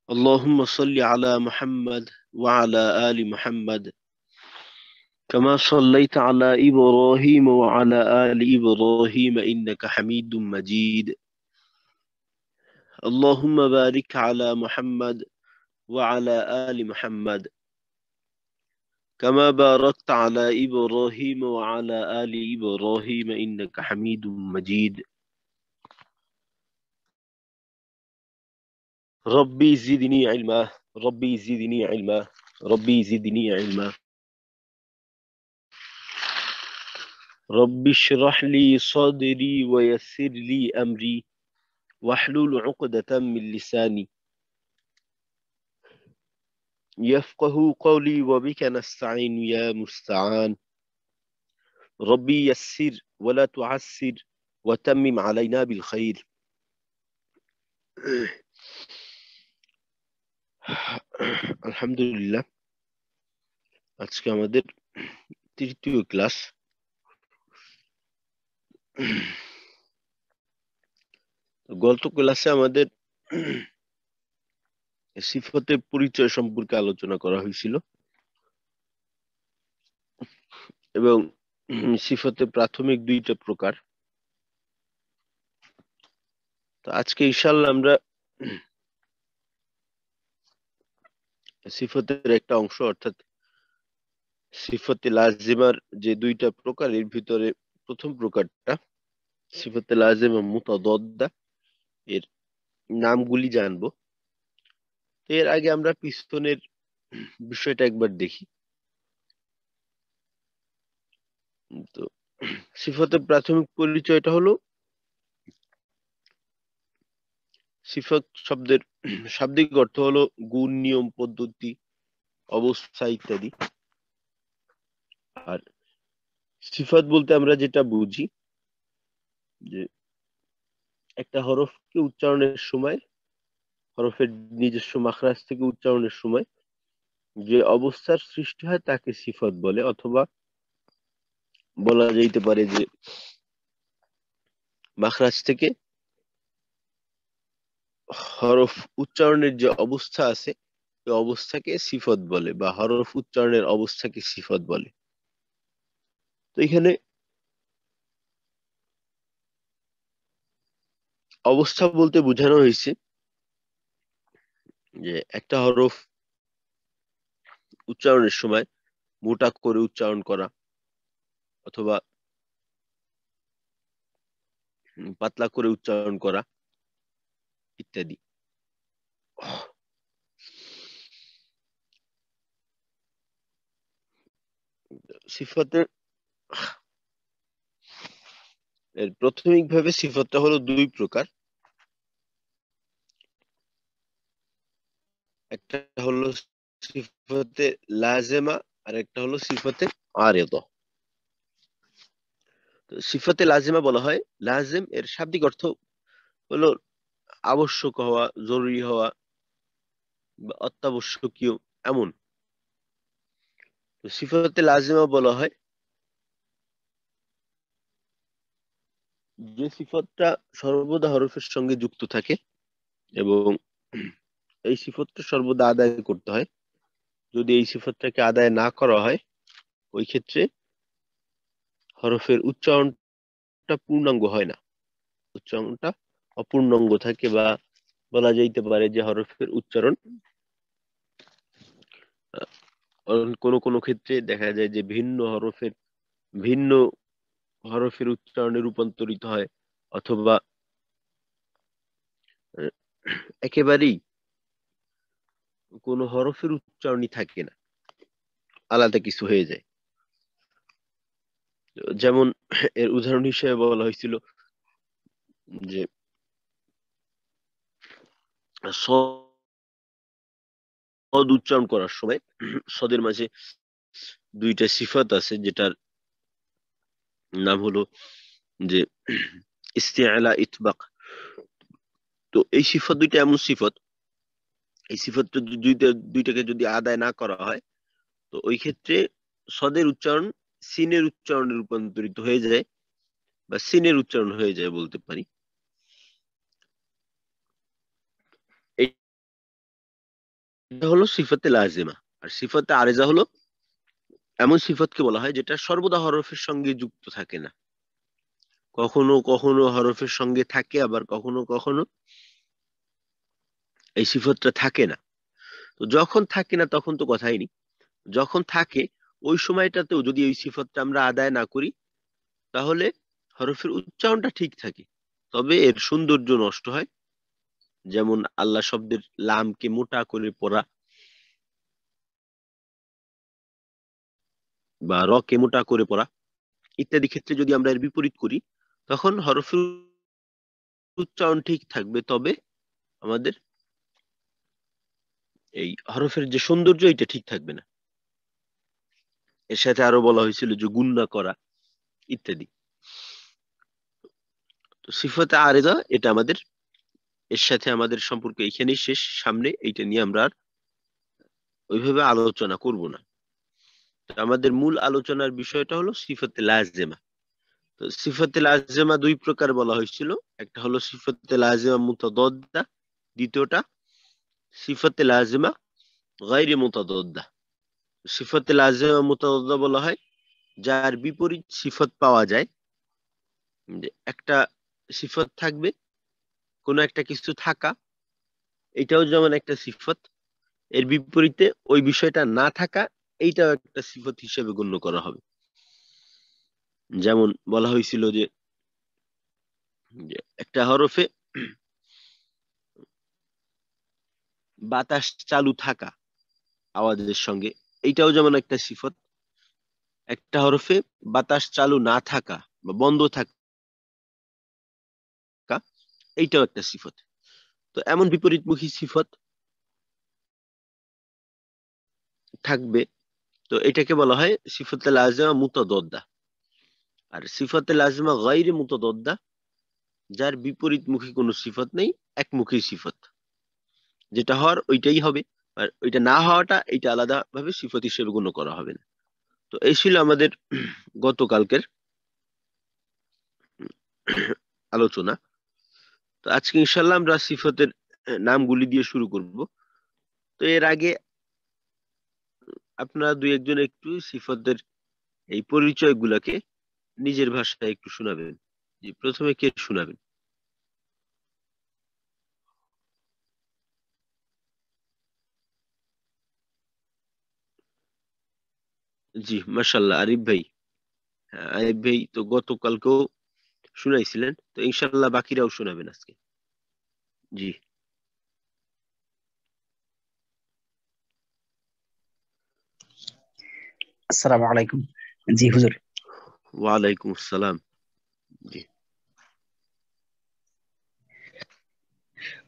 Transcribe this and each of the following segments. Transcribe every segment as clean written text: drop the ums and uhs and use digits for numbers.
اللهم صل على محمد وعلى آل محمد كما صليت على إبراهيم وعلى آل إبراهيم إنك حميد مجيد. اللهم بارك على محمد وعلى آل محمد كما باركت على إبراهيم وعلى آل إبراهيم إنك حميد مجيد. ربي زدني علما، ربي زدني علما، ربي زدني علما. رب اشرح لي صدري ويسر لي أمري واحلل عقدة من لساني يفقه قولي وبك نستعين يا مستعان. ربي يسر ولا تعسر وتمم علينا بالخير. আলহামদুলিল্লাহ, আজকে আমাদের তৃতীয় ক্লাস। গত ক্লাসে আমাদের সিফতের পরিচয় সম্পর্কে আলোচনা করা হয়েছিল এবং সিফতের প্রাথমিক দুইটা প্রকার। তো আজকে ইনশাআল্লাহ আমরা সিফতের একটা অংশ অর্থাৎ সিফতে লাজিমার যে দুইটা প্রকার, এর ভিতরে প্রথম প্রকারটা সিফতে লাজিমা মুতাদাদ্দা, এর নামগুলি জানবো। এর আগে আমরা পিছনের বিষয়টা একবার দেখি। তো সিফতের প্রাথমিক পরিচয়টা হলো সিফত শব্দের শাব্দিক অর্থ হলো গুণ, নিয়ম, পদ্ধতি, অবস্থা ইত্যাদি। আর সিফত বলতে আমরা যেটা বুঝি যে একটা হরফকে উচ্চারণের সময়, হরফের নিজস্ব মাখরাজ থেকে উচ্চারণের সময় যে অবস্থার সৃষ্টি হয় তাকে সিফত বলে, অথবা বলা যেতে পারে যে মাখরাজ থেকে হরফ উচ্চারণের যে অবস্থা আছে ওই অবস্থাকে সিফত বলে, বা হরফ উচ্চারণের অবস্থাকে সিফত বলে। তো এখানে অবস্থা বলতে বোঝানো হয়েছে যে একটা হরফ উচ্চারণের সময় মোটা করে উচ্চারণ করা অথবা পাতলা করে উচ্চারণ করা ইত্যাদি। সিফতের প্রাথমিকভাবে সিফতটা হলো দুই প্রকার। একটা হলো সিফতে লাজেমা আর একটা হলো সিফতে আরেদা। সিফতে লাজেমা বলা হয়, লাজেম এর শাব্দিক অর্থ হলো আবশ্যক হওয়া, জরুরি হওয়া বা অত্যাবশ্যকীয় এমন। সিফতে লাজেমা বলা হয় যে সিফতটা সর্বদা হরফের সঙ্গে যুক্ত থাকে এবং এই সিফতটা সর্বদা আদায় করতে হয়। যদি এই সিফতটাকে আদায় না করা হয় ওই ক্ষেত্রে হরফের উচ্চারণটা পূর্ণাঙ্গ হয় না, উচ্চারণটা অপূর্ণাঙ্গ থাকে, বা বলা যাইতে পারে যে হরফের উচ্চারণ কোনো কোনো ক্ষেত্রে দেখা যায় যে ভিন্ন হরফের উচ্চারণে রূপান্তরিত হয়, অথবা একেবারেই কোনো হরফের উচ্চারণই থাকে না, আলাদা কিছু হয়ে যায়। যেমন এর উদাহরণ হিসেবে বলা হয়েছিল যে সদ উচ্চারণ করার সময় সদের মাঝে দুইটা সিফাত আছে, যেটার নাম হলো যে ইস্তিআলা, ইতবাক। তো এই সিফাত দুইটা এমন সিফাত, এই সিফাত দুইটাকে যদি আদায় না করা হয় তো ওই ক্ষেত্রে সদের উচ্চারণ সিনের উচ্চারণে রূপান্তরিত হয়ে যায়, বা সিনের উচ্চারণ হয়ে যায় বলতে পারি। এটা হলো সিফাতে লাজিমা। আর সিফাতে আরেজা হলো এমন সিফাতকে বলা হয় যেটা সর্বদা হরফের সঙ্গে যুক্ত থাকে না, কখনো কখনো হরফের সঙ্গে থাকে, আবার কখনো কখনো এই সিফাতটা থাকে না। তো যখন থাকে না তখন তো কথাই নেই, যখন থাকে ওই সময়টাতেও যদি এই সিফাতটা আমরা আদায় না করি, তাহলে হরফের উচ্চারণটা ঠিক থাকে, তবে এর সৌন্দর্য নষ্ট হয়। যেমন আল্লাহ শব্দের লামকে মোটা করে পড়া, বা র কে মোটা করে পড়া ইত্যাদি ক্ষেত্রে যদি আমরা এর বিপরীত করি, তখন হরফের উচ্চারণ ঠিক থাকবে, তবে আমাদের এই হরফের যে সৌন্দর্য এটা ঠিক থাকবে না। এর সাথে আরো বলা হয়েছিল যে গুণনা করা ইত্যাদি। তো সিফাতে আরেজা এটা আমাদের, এর সাথে আমাদের সম্পর্ক এখানেই শেষ, সামনে এইটা নিয়ে আমরা আর ওইভাবে আলোচনা করব না। তো আমাদের মূল আলোচনার বিষয়টা হলো সিফাতে লাজেমা। তো সিফাতে লাজেমা দুই প্রকার বলা হয়েছিল, একটা হলো সিফাতে লাজেমা মুতাদাদ্দা, দ্বিতীয়টা সিফাতে লাজেমা গায়রে মুতাদাদ্দা। সিফাতে লাজেমা মুতাদাদ্দা বলা হয় যার বিপরীত সিফাত পাওয়া যায়, যে একটা সিফাত থাকবে, কোন একটা কিছু থাকা, এটাও যেমন একটা সিফাত, এর বিপরীতে ওই বিষয়টা না থাকা, এইটাও একটা সিফাত হিসেবে গণ্য করা হবে। যেমন বলা হয়েছিল যে যে একটা হরফে বাতাস চালু থাকা আওয়াজের সঙ্গে, এইটাও যেমন একটা সিফাত। একটা হরফে বাতাস চালু না থাকা বা বন্ধ থাকা, এইটাও একটা সিফাত। তো এমন বিপরীতমুখী সিফাত থাকবে, তো এটাকে বলা হয় সিফাতে লাজিমা মুতাদাদ্দা। আর সিফাতে লাজিমা গায়রে মুতাদাদ্দা, যার বিপরীতমুখী কোনো সিফাত নেই, একমুখী সিফাত, যেটা হওয়ার ওইটাই হবে, আর ওইটা না হওয়াটা এইটা আলাদা ভাবে সিফাত হিসেবে গণ্য করা হবে না। তো এই ছিল আমাদের গতকালকের আলোচনা। তো আজকে ইনশাল্লাহ আমরা সিফাতের নামগুলি দিয়ে শুরু করব। তো এর আগে আপনারা দুই একজন একটু সিফাতের এই পরিচয়গুলোকে নিজের ভাষায় একটু শোনাবেন। জি, প্রথমে কে শোনাবেন? জি, মাশাল্লাহ, আরিফ ভাই। হ্যাঁ, আরিফ ভাই তো গতকালকেও শুনাইছিলেন, তো ইনশাল্লাহ বাকিরাও শোনাবেন আজকে। জি। আসসালামু আলাইকুম। জি হুজুর। ওয়ালাইকুম আসসালাম। জি।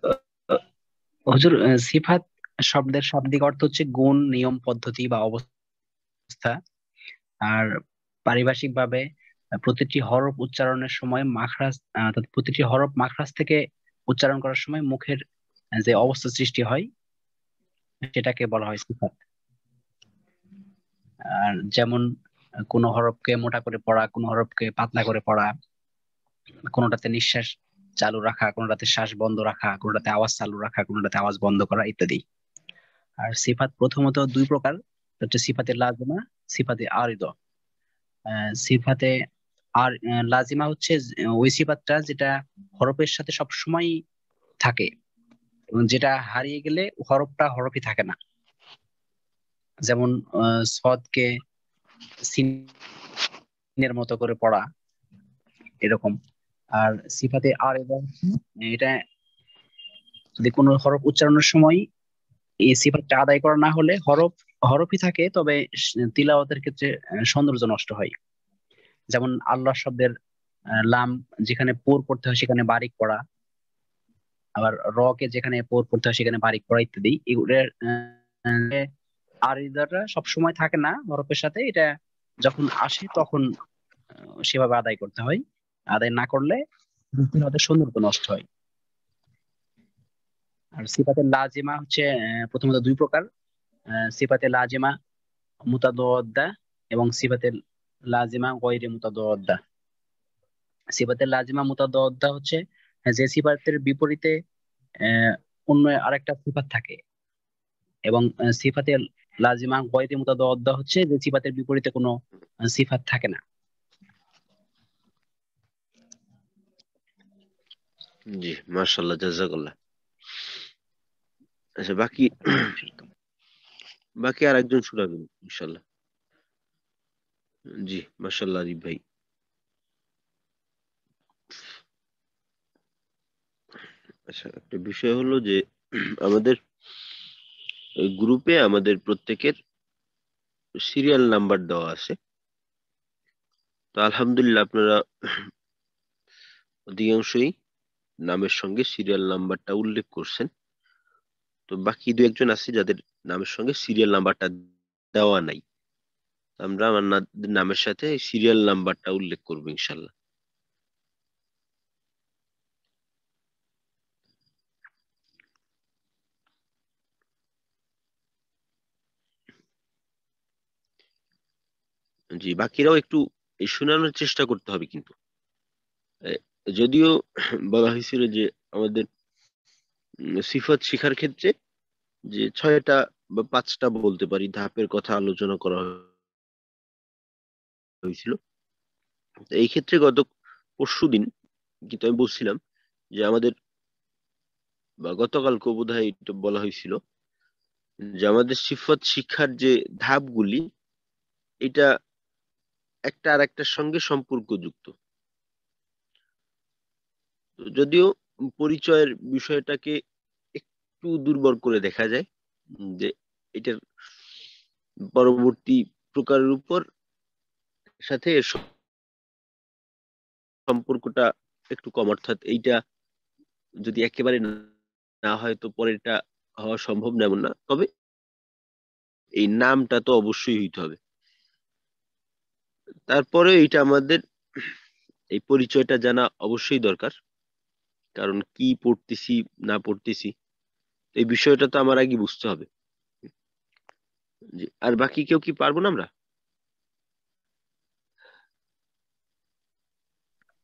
আহ, হুজুর, সিফাত শব্দের শাব্দিক অর্থ হচ্ছে গুণ, নিয়ম, পদ্ধতি বা অবস্থা। আর পারিভাষিক ভাবে প্রতিটি হরফ উচ্চারণের সময় মাখরাজ, অর্থাৎ প্রতিটি হরফ মাখরাজ থেকে উচ্চারণ করার সময় মুখের যে অবস্থা সৃষ্টি হয় সেটাকে বলা হয় সিফাত। আর যেমন কোন হরফকে মোটা করে পড়া, কোন হরফকে পাতলা করে পড়া, কোনোটাতে নিঃশ্বাস চালু রাখা, কোনোটাতে শ্বাস বন্ধ রাখা, কোনোটাতে আওয়াজ চালু রাখা, কোনোটাতে আওয়াজ বন্ধ করা ইত্যাদি। আর সিফাত প্রথমত দুই প্রকার, হচ্ছে সিফাতে লাজিমা, সিফাতে আরিদ। সিফাতে আর লাজিমা হচ্ছে ওই সিফাতটা যেটা হরফের সাথে সব সময় থাকে, এবং যেটা হারিয়ে গেলে হরফটা হরফই থাকে না। যেমন সদকে সিনের মতো করে পড়া, এরকম। আর সিফাতে আরিদ হচ্ছে এটা যদি কোনো হরফ উচ্চারণের সময় এই সিফাতটা আদায় করা না হলে হরফ হরফই থাকে, তবে তিলাওয়াতের ক্ষেত্রে সৌন্দর্য নষ্ট হয়। যেমন আল্লাহ শব্দের লাম যেখানে পোর করতে হয় সেখানে বারিক পড়া, আবার র কে যেখানে পোর করতে হয় সেখানে বারিক পড়া ইত্যাদি। এগুলোর আরিদাটা সব সময় থাকে না হরফের সাথে, এটা যখন আসে তখন সেভাবে আদায় করতে হয়। আদায় না করলে তিলাওয়াতের সৌন্দর্য নষ্ট হয়। আর সিফাতে লাজিমা হচ্ছে প্রথমত দুই প্রকার, সিফাতে লাজিমা মুতাদাদ্দা এবং সিফাতে লাজিমা গয়রে মুতাদাদ্দা। সিফাতে লাজিমা মুতাদাদ্দা হচ্ছে যে সিফাতের বিপরীতে অন্য আরেকটা সিফাত থাকে, এবং সিফাতে লাজিমা গয়রে মুতাদাদ্দা হচ্ছে যে সিফাতের বিপরীতে কোনো সিফাত থাকে না। জি, মাশাআল্লাহ, জাযাকাল্লাহ। আচ্ছা, বাকি বাকি আর একজন শোনাবেন ইনশাআল্লাহ। জি, মাশাআল্লাহ আরিফ ভাই। আচ্ছা, একটা বিষয় হলো যে আমাদের গ্রুপে আমাদের প্রত্যেকের সিরিয়াল নাম্বার দেওয়া আছে। তো আলহামদুলিল্লাহ আপনারা অধিকাংশই নামের সঙ্গে সিরিয়াল নাম্বারটা উল্লেখ করছেন। তো বাকি দু একজন আছে যাদের নামের সঙ্গে সিরিয়াল নাম্বারটা দেওয়া নাই। আমরা আমার নামের সাথে সিরিয়াল নাম্বারটা উল্লেখ করবো ইনশাল্লাহ। জি, বাকিরাও একটু এই শোনানোর চেষ্টা করতে হবে কিন্তু। এ, যদিও বলা হয়েছিল যে আমাদের সিফাত শিখার ক্ষেত্রে যে 6টা বা 5টা বলতে পারি ধাপের কথা আলোচনা করা হয়েছিল। তো এই ক্ষেত্রে গত পরশুদিন কিন্তু আমি বলছিলাম যে আমাদের, বা গতকালকে বোধহয় এটা বলা হয়েছিল যে আমাদের সিফাত শিক্ষার যে ধাপগুলি, এটা একটা আর একটার সঙ্গে সম্পর্কযুক্ত। তো যদিও পরিচয়ের বিষয়টাকে একটু দুর্বল করে দেখা যায়, যে এটার পরবর্তী প্রকারের উপর সাথে এর সম্পর্কটা একটু কম, অর্থাৎ এইটা যদি একেবারে না হয় তো পরেরটা হওয়া সম্ভব না এমন না, তবে এই নামটা তো অবশ্যই হইতে হবে। তারপরে এইটা আমাদের এই পরিচয়টা জানা অবশ্যই দরকার, কারণ কি পড়তেছি না পড়তেছি এই বিষয়টা তো আমার আগে বুঝতে হবে। জি, আর বাকি কেউ কি পারবো না আমরা?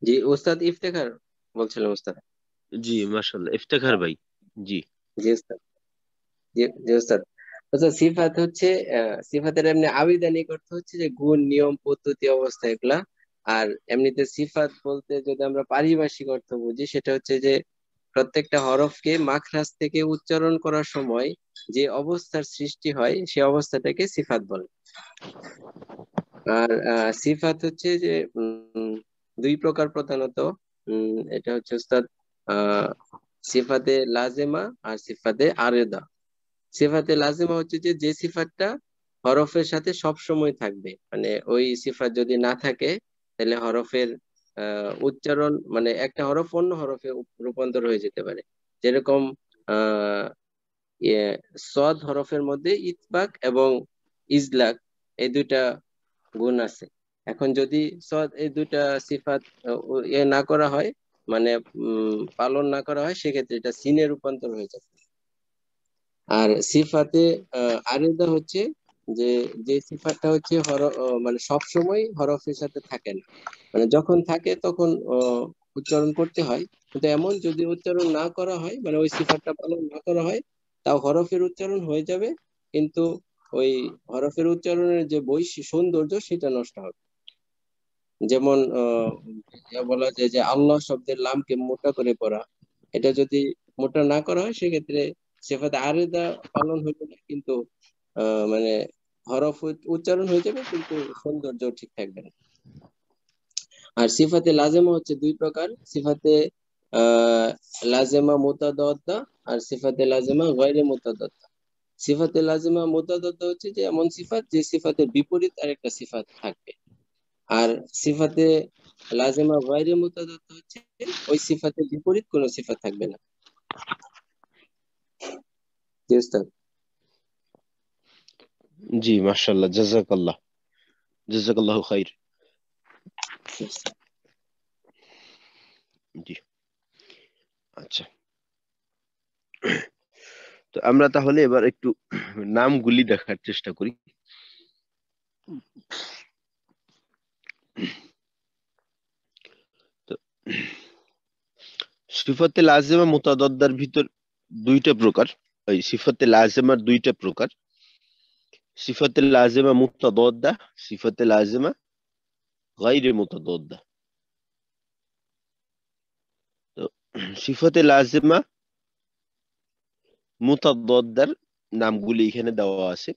জি ওস্তাদ ইফতেখার বলছিলাম ওস্তাদ। জি, মাশাআল্লাহ, ইফতেখার ভাই। জি। জি ওস্তাদ। জি জি ওস্তাদ। আচ্ছা সিফাত হচ্ছে সিফাতের এমনি আবিধানিক অর্থ হচ্ছে যে গুণ, নিয়ম, পদ্ধতি, অবস্থা এগুলা। আর এমনিতে সিফাত বলতে যদি আমরা পারিভাষিক অর্থ বুঝি সেটা হচ্ছে যে প্রত্যেকটা হরফকে মাখরাজ থেকে উচ্চারণ করার সময় যে অবস্থার সৃষ্টি হয় সে অবস্থাটাকে সিফাত বলে। আর সিফাত হচ্ছে যে দুই প্রকার প্রধানত। এটা হচ্ছে উস্তাদ আহ সিফাতে লাজেমা আর সিফাতে আরেদা। সিফাতে লাজেমা হচ্ছে যে যে সিফাতটা হরফের সাথে সব সময় থাকবে, মানে ওই সিফাত যদি না থাকে তাহলে হরফের উচ্চারণ, মানে একটা হরফ অন্য হরফে রূপান্তর হয়ে যেতে পারে। যেরকম আহ ইয়ে, সদ হরফের মধ্যে ইতবাক এবং ইজলাক এই দুইটা গুণ আছে। এখন যদি সদ এই দুইটা সিফাত না করা হয়, মানে পালন না করা হয়, সেক্ষেত্রে এটা সিনে রূপান্তর হয়ে যাবে। আর সিফাতে আরেদা হচ্ছে যে যে সিফাতটা হচ্ছে মানে সব সময় হরফের সাথে থাকে না, মানে যখন থাকে তখন উচ্চারণ করতে হয়। কিন্তু এমন যদি উচ্চারণ না করা হয়, মানে ওই সিফাতটা পালন না করা হয়, তাও হরফের উচ্চারণ হয়ে যাবে, কিন্তু ওই হরফের উচ্চারণের যে সৌন্দর্য সেটা নষ্ট হবে। যেমন বলা যায় যে আল্লাহ শব্দের লামকে মোটা করে পড়া, এটা যদি মোটা না করা হয় সেক্ষেত্রে সেফাতে আরেদা পালন হইবে না, কিন্তু মানে হরফ উচ্চারণ হয়ে যাবে কিন্তু সৌন্দর্য ঠিক থাকবে না। আর সিফাতে লাজেমা হচ্ছে দুই প্রকার, সিফাতে আহ লাজেমা মুতাদাদ্দা আর সিফাতে লাজেমা গায়রে মুতাদাদ্দা। সিফাতে লাজেমা মুতাদাদ্দা হচ্ছে যে এমন সিফাত যে সিফাতের বিপরীত আরেকটা সিফাত থাকবে। আর সিফাতে লাজেমা গায়রে মুতাদাদ্দা হচ্ছে ওই সিফাতের বিপরীত কোনো সিফাত থাকবে না। জি উস্তাদ। জি, মাশাআল্লাহ, জাযাকাল্লাহ, জাযাকাল্লাহু খাইর। জি, আচ্ছা। তো আমরা তাহলে এবার একটু নামগুলি দেখার চেষ্টা করি। তো সিফাতে লাজিমা মুতাদাদ্দার ভিতর দুইটা প্রকার। ওই সিফাতে লাজেমার দুইটা প্রকার, সিফাতে লাজেমা মুতাদাদ্দা, সিফাতে লাজেমা গায়রে মুতাদাদ্দা। তো সিফাতে লাজেমা মুতাদাদ্দার নামগুলি এখানে দেওয়া আছে।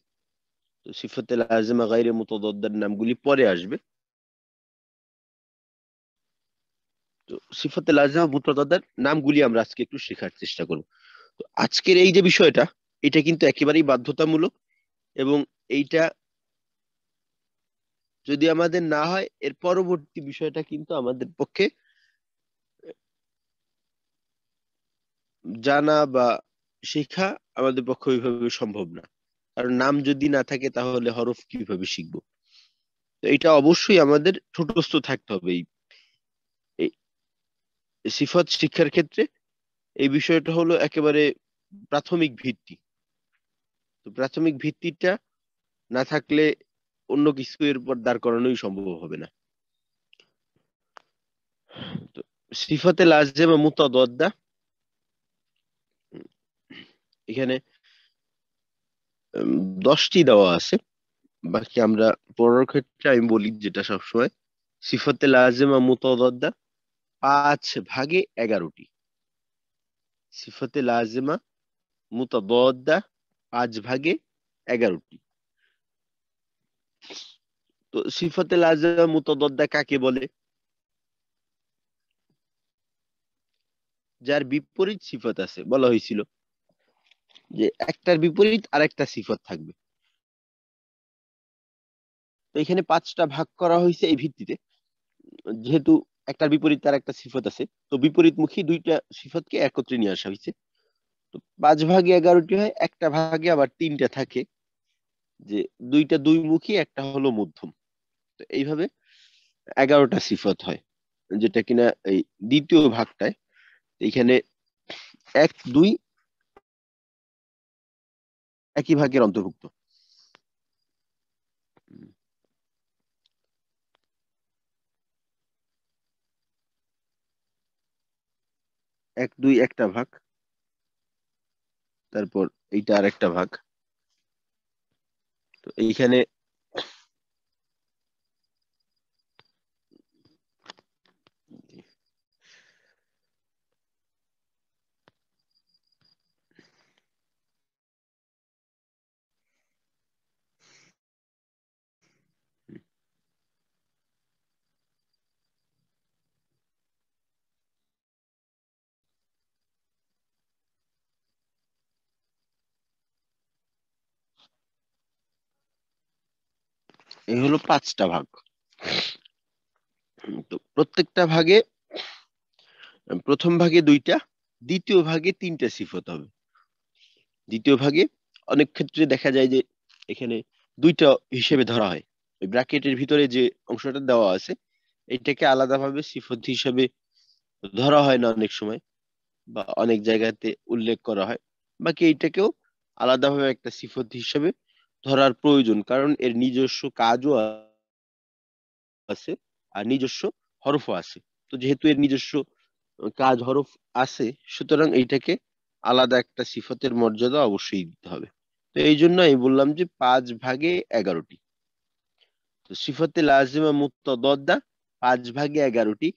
তো সিফাতে লাজেমা গায়রে মুতাদাদ্দার নামগুলি পরে আসবে। তো সিফাতে লাজেমা মুতাদাদ্দার নামগুলি আমরা আজকে একটু শেখার চেষ্টা করব। তো আজকের এই যে বিষয়টা, এটা কিন্তু একেবারেই বাধ্যতামূলক, এবং এইটা যদি আমাদের না হয় এর পরবর্তী বিষয়টা কিন্তু আমাদের পক্ষে জানা বা শেখা আমাদের পক্ষে ওইভাবে সম্ভব না। কারণ নাম যদি না থাকে তাহলে হরফ কিভাবে শিখবো? তো এটা অবশ্যই আমাদের ঠোঁটস্থ থাকতে হবে। এই এই সিফাত শিক্ষার ক্ষেত্রে এই বিষয়টা হলো একেবারে প্রাথমিক ভিত্তি। তো প্রাথমিক ভিত্তিটা না থাকলে অন্য কিছু এর উপর দাঁড় করানোই সম্ভব হবে না। তো সিফাতে লাজেমা মুতাদাদ্দা, এখানে 10টি দেওয়া আছে। বাকি আমরা পড়ার ক্ষেত্রে আমি বলি যেটা সবসময়, সিফাতে লাজেমা মুতাদাদ্দা 5 ভাগে 11টি। সিফাতে লাজেমা মুতাদাদ্দা 5 ভাগে 11টি। তো সিফাতে লাজেমা মুতাদাদ্দা কাকে বলে? যার বিপরীত সিফাত আছে। বলা হয়েছিল যে একটার বিপরীত আরেকটা সিফাত থাকবে। তো এখানে 5টা ভাগ করা হয়েছে এই ভিত্তিতে, যেহেতু একটার বিপরীত আর একটা সিফাত আছে, তো বিপরীতমুখী দুইটা সিফাতকে একত্রে নিয়ে আসা হয়েছে। তো 5 ভাগে 11টি হয়, একটা ভাগে আবার 3টা থাকে, যে দুইটা দুই মুখী, একটা হলো মধ্যম। তো এইভাবে 11টা সিফাত হয়, যেটা কিনা এই দ্বিতীয় ভাগটায় এখানে 1, 2 একই ভাগের অন্তর্ভুক্ত। 1, 2 একটা ভাগ, তারপর এইটা আর একটা ভাগ। তো এইখানে এই হলো 5টা ভাগ। তো প্রত্যেকটা ভাগে, প্রথম ভাগে 2টা, দ্বিতীয় ভাগে 3টা সিফাত হবে। দ্বিতীয় ভাগে অনেক ক্ষেত্রে দেখা যায় যে এখানে 2টা হিসেবে ধরা হয়। ওই ব্র্যাকেটের ভিতরে যে অংশটা দেওয়া আছে এটাকে আলাদাভাবে সিফাত হিসেবে ধরা হয় না অনেক সময়, বা অনেক জায়গাতে উল্লেখ করা হয়। বাকি এইটাকেও আলাদাভাবে একটা সিফাত হিসেবে ধরার প্রয়োজন, কারণ এর নিজস্ব কাজও আছে আর নিজস্ব হরফও আছে। তো যেহেতু এর নিজস্ব কাজ হরফ আছে, সুতরাং এইটাকে আলাদা একটা সিফাতের মর্যাদা অবশ্যই দিতে হবে। তো এই জন্য আমি বললাম যে 5 ভাগে 11টি। তো সিফাতে লাজিমা মুতাদাদ্দা 5 ভাগে 11টি।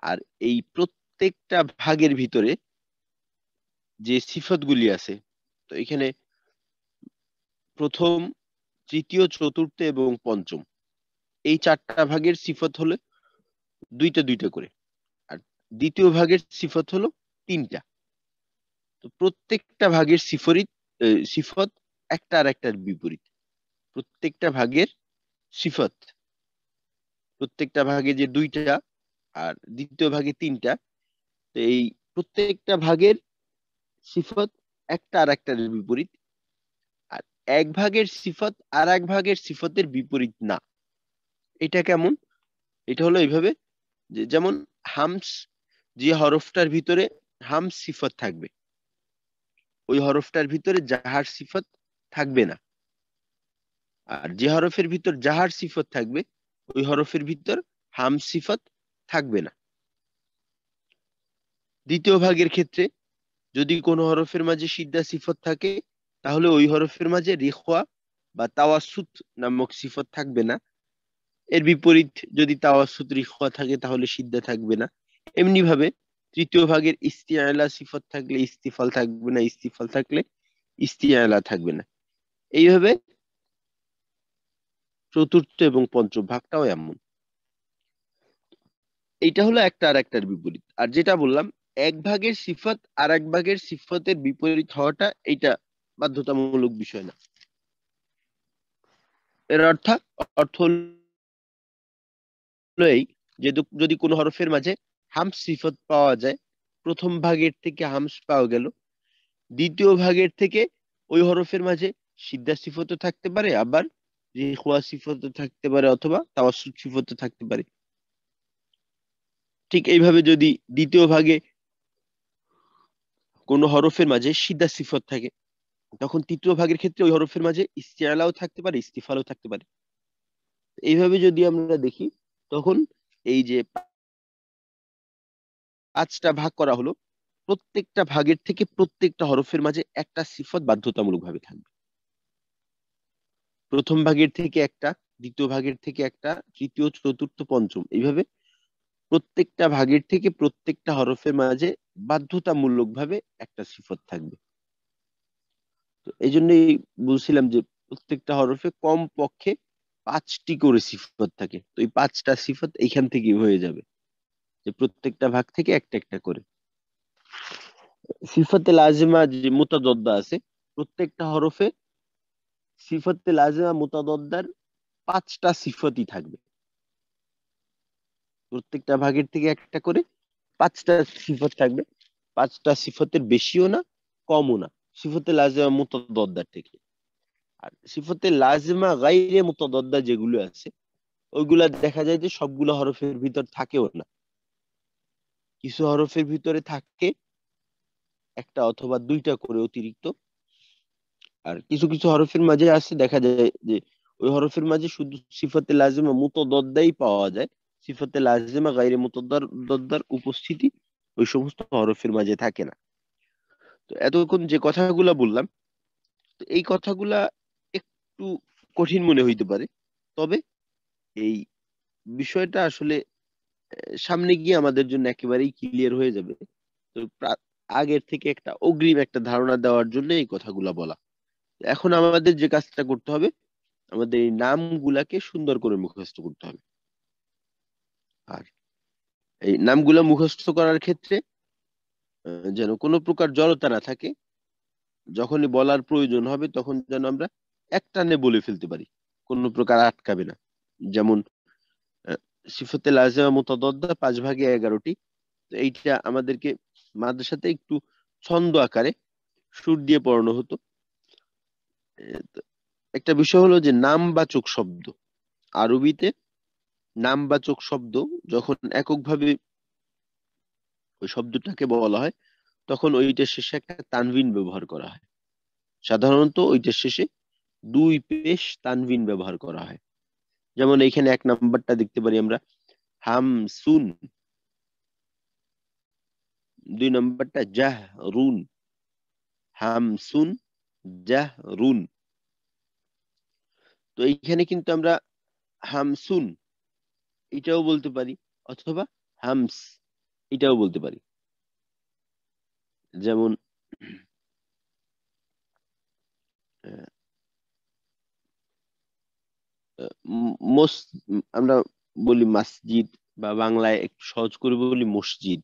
আর এই প্রত্যেকটা ভাগের ভিতরে যে সিফাতগুলি আছে, তো এখানে প্রথম, তৃতীয়, চতুর্থ এবং পঞ্চম, এই 4টা ভাগের সিফাত হলো 2টা 2টা করে। আর দ্বিতীয় ভাগের সিফাত হলো 3টা। তো প্রত্যেকটা ভাগের সিফত একটা আর একটার বিপরীত। প্রত্যেকটা ভাগের সিফত, প্রত্যেকটা ভাগে যে 2টা আর দ্বিতীয় ভাগে 3টা, তো এই প্রত্যেকটা ভাগের সিফত একটা আর একটার বিপরীত। আর এক ভাগের সিফত আর এক ভাগের সিফতের বিপরীত না। এটা কেমন? এটা হলো এইভাবে, যে যেমন হামস, যে হরফটার ভিতরে হামস সিফত থাকবে, ওই হরফটার ভিতরে জাহার সিফত থাকবে না। আর যে হরফের ভিতর জাহার সিফত থাকবে, ওই হরফের ভিতর হাম সিফত থাকবে না। দ্বিতীয় ভাগের ক্ষেত্রে যদি কোনো হরফের মাঝে সিদ্ধা সিফত থাকে তাহলে ওই হরফের মাঝে রিখওয়া বা তাওয়াসুত নামক সিফত থাকবে না। এর বিপরীত যদি তাওয়াসুত রিখওয়া থাকে তাহলে সিদ্ধা থাকবে না। এমনি ভাবে তৃতীয় ভাগের ইস্তিআলা সিফত থাকলে ইস্তিফাল থাকবে না, ইস্তিফাল থাকলে ইস্তিআলা থাকবে না। এইভাবে চতুর্থ এবং পঞ্চম ভাগটাও এমন। এইটা হলো একটা আর একটার বিপরীত। আর যেটা বললাম এক ভাগের সিফত আর এক ভাগের সিফতের বিপরীত হওয়াটা এইটা বাধ্যতামূলক বিষয় না। এর অর্থ হলো এই যে যদি কোনো হরফের মাঝে হামস সিফত পাওয়া যায়, প্রথম ভাগের থেকে হামস পাওয়া গেল, দ্বিতীয় ভাগের থেকে ওই হরফের মাঝে সিদ্ধা সিফতও থাকতে পারে, আবার রিখওয়া সিফতও থাকতে পারে, অথবা তাওয়াসসুত সিফতও থাকতে পারে। ঠিক এইভাবে যদি দ্বিতীয় ভাগে কোনো হরফের মাঝে সিদ্ধা সিফত থাকে, তখন তৃতীয় ভাগের ক্ষেত্রে ওই হরফের মাঝে ইস্তিআলাও থাকতে পারে, ইস্তিফালও থাকতে পারে। এইভাবে যদি আমরা দেখি তখন এই যে পাঁচটা ভাগ করা হলো, প্রত্যেকটা ভাগের থেকে প্রত্যেকটা হরফের মাঝে একটা সিফত বাধ্যতামূলক ভাবে থাকবে। প্রথম ভাগের থেকে একটা, দ্বিতীয় ভাগের থেকে একটা, তৃতীয়, চতুর্থ, পঞ্চম, এইভাবে প্রত্যেকটা ভাগের থেকে প্রত্যেকটা হরফের মাঝে বাধ্যতামূলক ভাবে একটা সিফত থাকবে। তো এই জন্যই বলছিলাম যে প্রত্যেকটা হরফে কম পক্ষে 5টি করে সিফত থাকে। তো এই 5টা সিফত এইখান থেকে হয়ে যাবে যে প্রত্যেকটা ভাগ থেকে একটা একটা করে। সিফাতে লাজিমা যে মুতাদদ্দা আছে, প্রত্যেকটা হরফে সিফাতে লাজিমা মুতাদদ্দার 5টা সিফতই থাকবে। প্রত্যেকটা ভাগের থেকে একটা করে 5টা সিফত থাকবে। 5টা সিফতের বেশিও না কমও না, সিফাতে লাজিমা মুতাদদ্দার থেকে। আর সিফাতে লাজিমা গাইরে মুতাদদ্দা যেগুলো আছে ওইগুলা দেখা যায় যে সবগুলো হরফের ভিতর থাকেও না, কিছু হরফের ভিতরে থাকে একটা অথবা দুইটা করে অতিরিক্ত। আর কিছু কিছু হরফের মাঝে আছে দেখা যায় যে ওই হরফের মাঝে শুধু সিফাতে লাজিমা মুতাদদ্দাই পাওয়া যায়, সিফাতে লাজিমা গায়রে মুতাদদ্দার উপস্থিতি ওই সমস্ত হরফের মাঝে থাকে না। তো এতক্ষণ যে কথাগুলা বললাম, তো এই কথাগুলা একটু কঠিন মনে হইতে পারে, তবে এই বিষয়টা আসলে সামনে গিয়ে আমাদের জন্য একেবারেই ক্লিয়ার হয়ে যাবে। তো আগের থেকে একটা অগ্রিম একটা ধারণা দেওয়ার জন্য এই কথাগুলা বলা। এখন আমাদের যে কাজটা করতে হবে, আমাদের এই নামগুলাকে সুন্দর করে মুখস্থ করতে হবে। আর এই নামগুলা মুখস্থ করার ক্ষেত্রে যেন কোনো প্রকার জড়তা না থাকে, যখনই বলার প্রয়োজন হবে তখন যেন আমরা একটানে বলে ফেলতে পারি, কোনো প্রকার আটকাবে না। যেমন সিফাতে লাজিমা মুতাদদ্দা 5 ভাগে 11টি। তো এইটা আমাদেরকে মাদ্রাসাতে একটু ছন্দ আকারে সুর দিয়ে পড়ানো হতো। তো একটা বিষয় হলো যে নামবাচক শব্দ, আরবিতে নামবাচক শব্দ যখন এককভাবে ওই শব্দটাকে বলা হয় তখন ওইটার শেষে একটা তানভিন ব্যবহার করা হয়। সাধারণত ওইটার শেষে 2 পেশ তানভিন ব্যবহার করা হয়। যেমন এইখানে 1 নাম্বারটা দেখতে পারি আমরা হামসুন, 2 নাম্বারটা জাহরুন, হামসুন জাহরুন। তো এইখানে কিন্তু আমরা হামসুন এটাও বলতে পারি, অথবা হামস এটাও বলতে পারি। যেমন আমরা বলি মসজিদ, বা বাংলায় একটু সহজ করে বলি মসজিদ।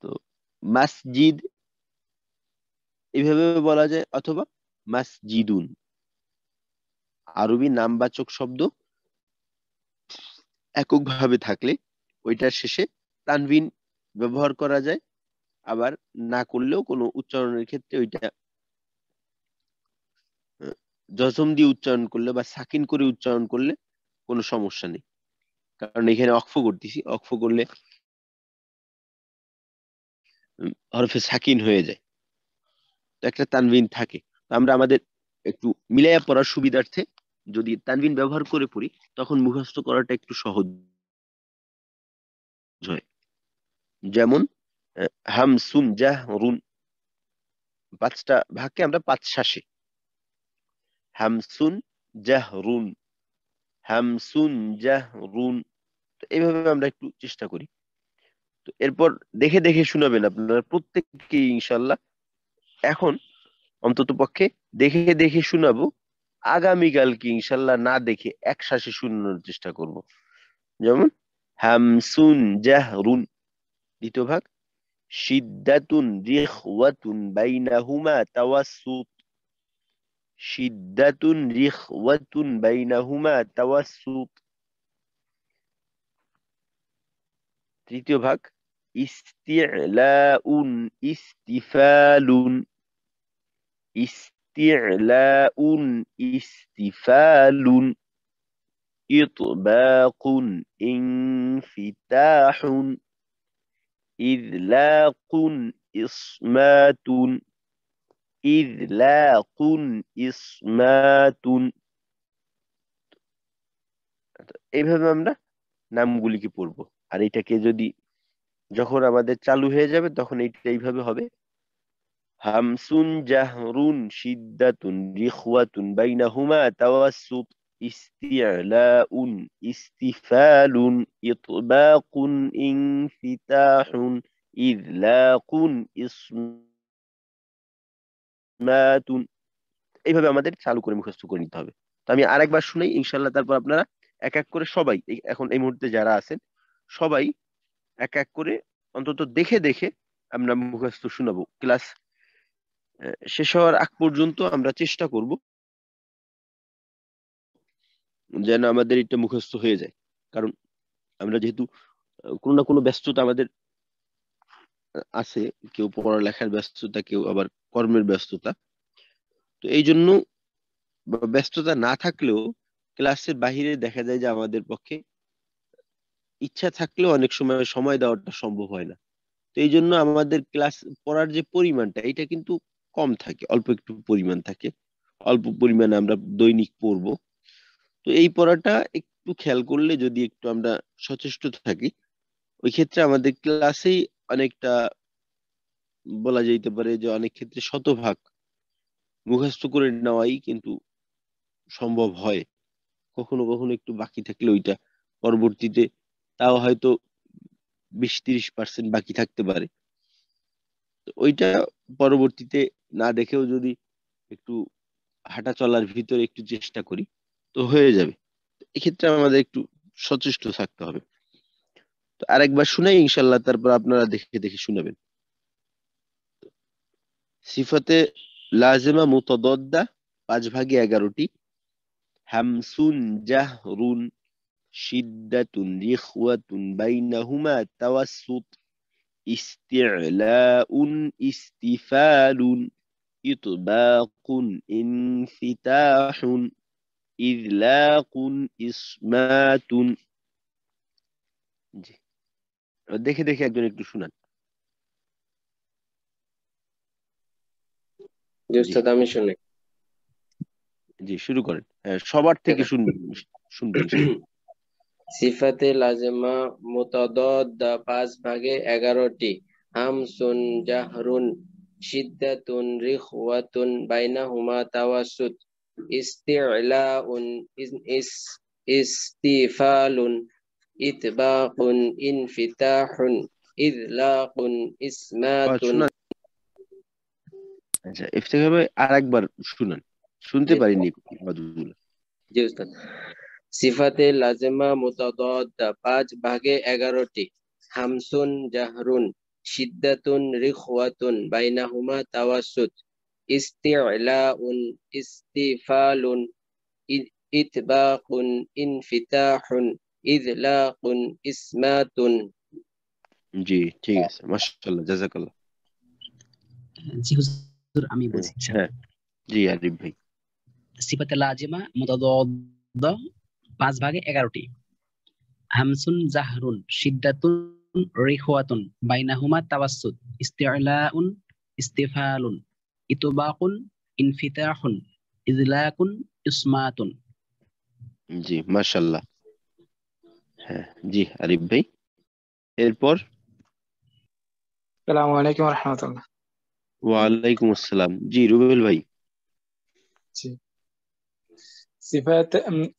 তো মসজিদ এইভাবে বলা যায়, অথবা মসজিদুন। আরবি নামবাচক শব্দ এককভাবে থাকলে ওইটার শেষে তানভিন ব্যবহার করা যায়, আবার না করলেও কোনো উচ্চারণের ক্ষেত্রে ওইটা জজম দিয়ে উচ্চারণ করলে বা সাকিন করে উচ্চারণ করলে কোনো সমস্যা নেই। কারণ এখানে অক্ফ করতেছি, অক্ফ করলে হরফে সাকিন হয়ে যায়, তো একটা তানভিন থাকে। তো আমরা আমাদের একটু মিলাইয়া পড়ার সুবিধার্থে যদি তানভিন ব্যবহার করে পড়ি তখন মুখস্থ করাটা একটু সহজ হয়। যেমন হামসুন জাহরুন, পাঁচটা ভাগকে আমরা পাঁচ শ্বাসে, হামসুন জাহরুন, হামসুন জাহরুন। তো এইভাবে আমরা একটু চেষ্টা করি। তো এরপর দেখে দেখে শোনাবেন আপনারা প্রত্যেককে ইনশাল্লাহ। এখন অন্তত পক্ষে দেখে দেখে শোনাবো, আগামীকালকে ইনশাল্লাহ না দেখে এক শ্বাসে শোনানোর চেষ্টা করব। যেমন হামসুন জাহরুন, দ্বিতীয় ভাগ শিদ্দাতুন রিখওয়াতুন বাইনাহুমা তাওয়াসসুত, শিদ্দাতুন রিখওয়াতুন বাইনাহুমা তাওয়াসসুত। তৃতীয় ভাগ ইস্তিলাউন ইস্তিফালুন, ইস্তিলাউন ইস্তিফালুন, ইতবাকুন ইনফিতাহুন, ইযলাকুন ইসমাতুন, ইযলাকুন ইসমাতুন। এইভাবে আমরা নামগুলিকে পড়বো। আর এটাকে যদি যখন আমাদের চালু হয়ে যাবে তখন এইটা এইভাবে হবে, হামসুন জাহরুন শিদ্দাতুন রিখওয়াতুন বাইনাহুমা তাওয়াসসুত, ইস্তিলাউন ইস্তিফালুন, ইতবাকুন ইনফিতাহুন, ইযলাকুন ইসমাতুন। এইভাবে আমাদের চালু করে মুখস্থ করে নিতে হবে। তো আমি আরেকবার শুনাই ইনশাল্লাহ, তারপর আপনারা এক এক করে সবাই এখন এই মুহূর্তে যারা আছেন সবাই এক এক করে অন্তত দেখে দেখে আমরা মুখস্থ শোনাবো। ক্লাস শেষ হওয়ার আগ পর্যন্ত আমরা চেষ্টা করব যেন আমাদের এটা মুখস্থ হয়ে যায়। কারণ আমরা যেহেতু কোনো না কোনো ব্যস্ততা আমাদের আছে, কেউ পড়ালেখার ব্যস্ততা, কেউ আবার কর্মের ব্যস্ততা। তো এই জন্য ব্যস্ততা না থাকলেও ক্লাসের বাহিরে দেখা যায় যে আমাদের পক্ষে ইচ্ছা থাকলেও অনেক সময় সময় দেওয়াটা সম্ভব হয় না। তো এই জন্য আমাদের ক্লাস পড়ার যে পরিমাণটা এটা কিন্তু কম থাকে, অল্প একটু পরিমাণ থাকে, অল্প পরিমাণে আমরা দৈনিক পড়বো। তো এই পড়াটা একটু খেয়াল করলে যদি একটু আমরা সচেষ্ট থাকি, ওই ক্ষেত্রে আমাদের ক্লাসেই অনেকটা বলা যেতে পারে যে অনেক ক্ষেত্রে শতভাগ মুখস্থ করে নেওয়াই কিন্তু সম্ভব হয়। কখনো কখনো একটু বাকি থাকলে ওইটা পরবর্তীতে তাও হয়তো 20-30% বাকি থাকতে পারে। তো ওইটা পরবর্তীতে না দেখেও যদি একটু হাঁটা চলার ভিতরে একটু চেষ্টা করি তো হয়ে যাবে। এক্ষেত্রে আমাদের একটু সচেষ্ট থাকতে হবে। তো আরেকবার শুনাই ইনশাল্লাহ, তারপর আপনারা দেখে দেখে শুনাবেন। সিফাতে লাজেমা মুতাদাদ্দা 5 ভাগে 11টি। হামসুন জাহরুন শিদ্দাতুন রিখওয়াতুন বাইনাহুমা তাওয়াসসুত, ইস্তিলাউন ইস্তিফালুন, ইতবাকুন ইনফিতাহুন, ইযলাকুন ইসমাতুন। জি, দেখে দেখে একজন একটু শুনান। জি উস্তাদ, আমি শুনি। জি শুরু করেন। হ্যাঁ, সবার থেকে শুনবেন ইনশাআল্লাহ। সিফাতে লাজেমা মুতাদাদ্দা 5 ভাগে 11টি। হামসুন জাহরুন শিদ্দাতুন রিখওয়াতুন বাইনাহুমা তাওয়াসুত, ইস্তিলাউন ইস্তিফালুন, ইতবাকুন ইনফিতাহুন, ইযলাকুন ইসমাতুন। শোনান। আচ্ছা, ইফতেখার ভাই আর একবার শুনান, শুনতে পারিনি আওয়াজগুলো। জি উস্তাদ। সিফাতে লাজেমা মুতাদাদ্দা 5 ভাগে 11টি। হামসুন জাহরুন শিদ্দাতুন রিখওয়াতুন বাইনাহুমা তাওয়াসুত, ইস্তিলাউন ইস্তিফালুন, ইতবাকুন ইনফিতাহুন, ইযলাকুন ইসমাতুন। জি ঠিক আছে, মাশাআল্লাহ, জাযাকাল্লাহ। জি হুজুর, আমি বলছি হ্যাঁ, জি আরিফ ভাই। সিফাতে লাজিমা মুতাদাদ্দা 5 ভাগে 11টি। হামসুন জাহরুন শিদ্দাতুন রিখওয়াতুন বাইনাহুমা তাওয়াসসুত, ইস্তিলাউন ইস্তিফালুন, ইতবাকুন ইনফিতাহুন, ইযলাকুন ইসমাতুন। জি মাশাআল্লাহ। হ্যাঁ জি আরিফ ভাই, এরপর আসসালামু আলাইকুম রহমতুল্লাহ। ওয়ালাইকুম আসসালাম। জি রুবেল ভাই। জি,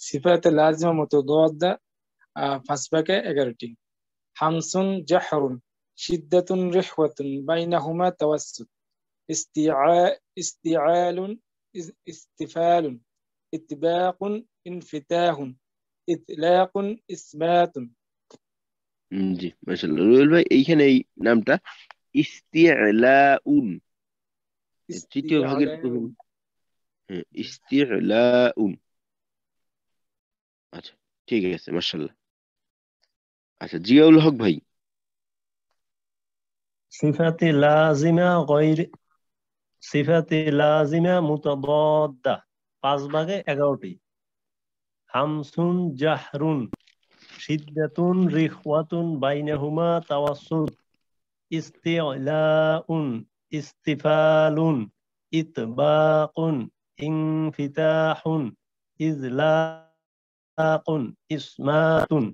সিফাত লাজিমা মুতাদাদ্দা 5 ভাগে 11টি। হামসুন জাহরুন, শিদ্দাতুন রিহওয়াতুন, বাইনাহুমা তাওয়াসসুত, ইস্তিআলুন, ইস্তিফালুন, ইতবাকুন, ইনফিতাহুন, ইতলাকুন, ইসবাতুন। জি মাশাআল্লাহ। রুবেল ভাই এইখানে এই নামটা ইস্তিলাউন, তৃতীয় ভাগের প্রথম। ইস্তিআলাউন। হ্যাঁ, ইস্তিলাউন। আচ্ছা, ঠিক আছে মাশাআল্লাহ। আচ্ছা, জিয়াউল হক ভাই। সিফাতে লাজিমা গয়র সিফাতে লাজিমা মুতাদাদ্দা 5 ভাগে 11টি। হামসুন জাহরুন, শিদ্দাতুন রিখওয়াতুন, বাইনাহুমা তাওয়াসসুত, ইস্তিলাউন, ইস্তিফালুন, ইতবাকুন, ইনফিতাহুন, ইজলাকুন, ইসমাতুন।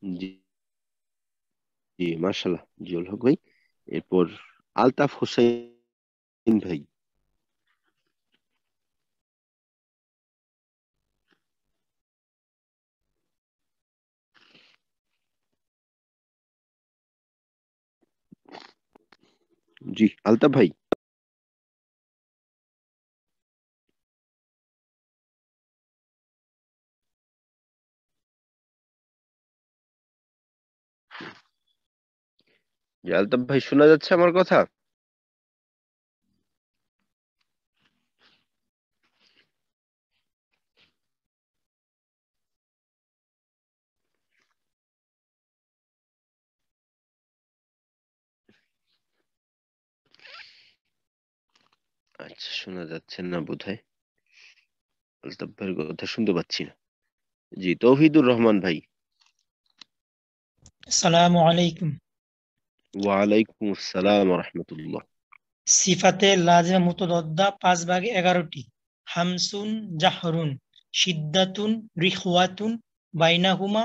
জি জি মাশাআল্লাহ জিয়াউল হক ভাই। এরপর আলতাফ হোসেন ভাই। জি আলতাফ ভাই। জি আলতাফ ভাই, শোনা যাচ্ছে আমার কথা? আচ্ছা, শোনা যাচ্ছে না বোধহয়। আলতাফ ভাইয়ের কথা শুনতে পাচ্ছি না। জি তৌহিদুর রহমান ভাই। আসসালামু আলাইকুম। ওয়ালাইকুম আসসালাম ওয়া রাহমাতুল্লাহ। সিফাতে লাজিমা মুতাদাদ্দা 5 ভাগে 11টি। হামসুন জাহরুন, শিদ্দাতুন রিখওয়াতুন, বাইনাহুমা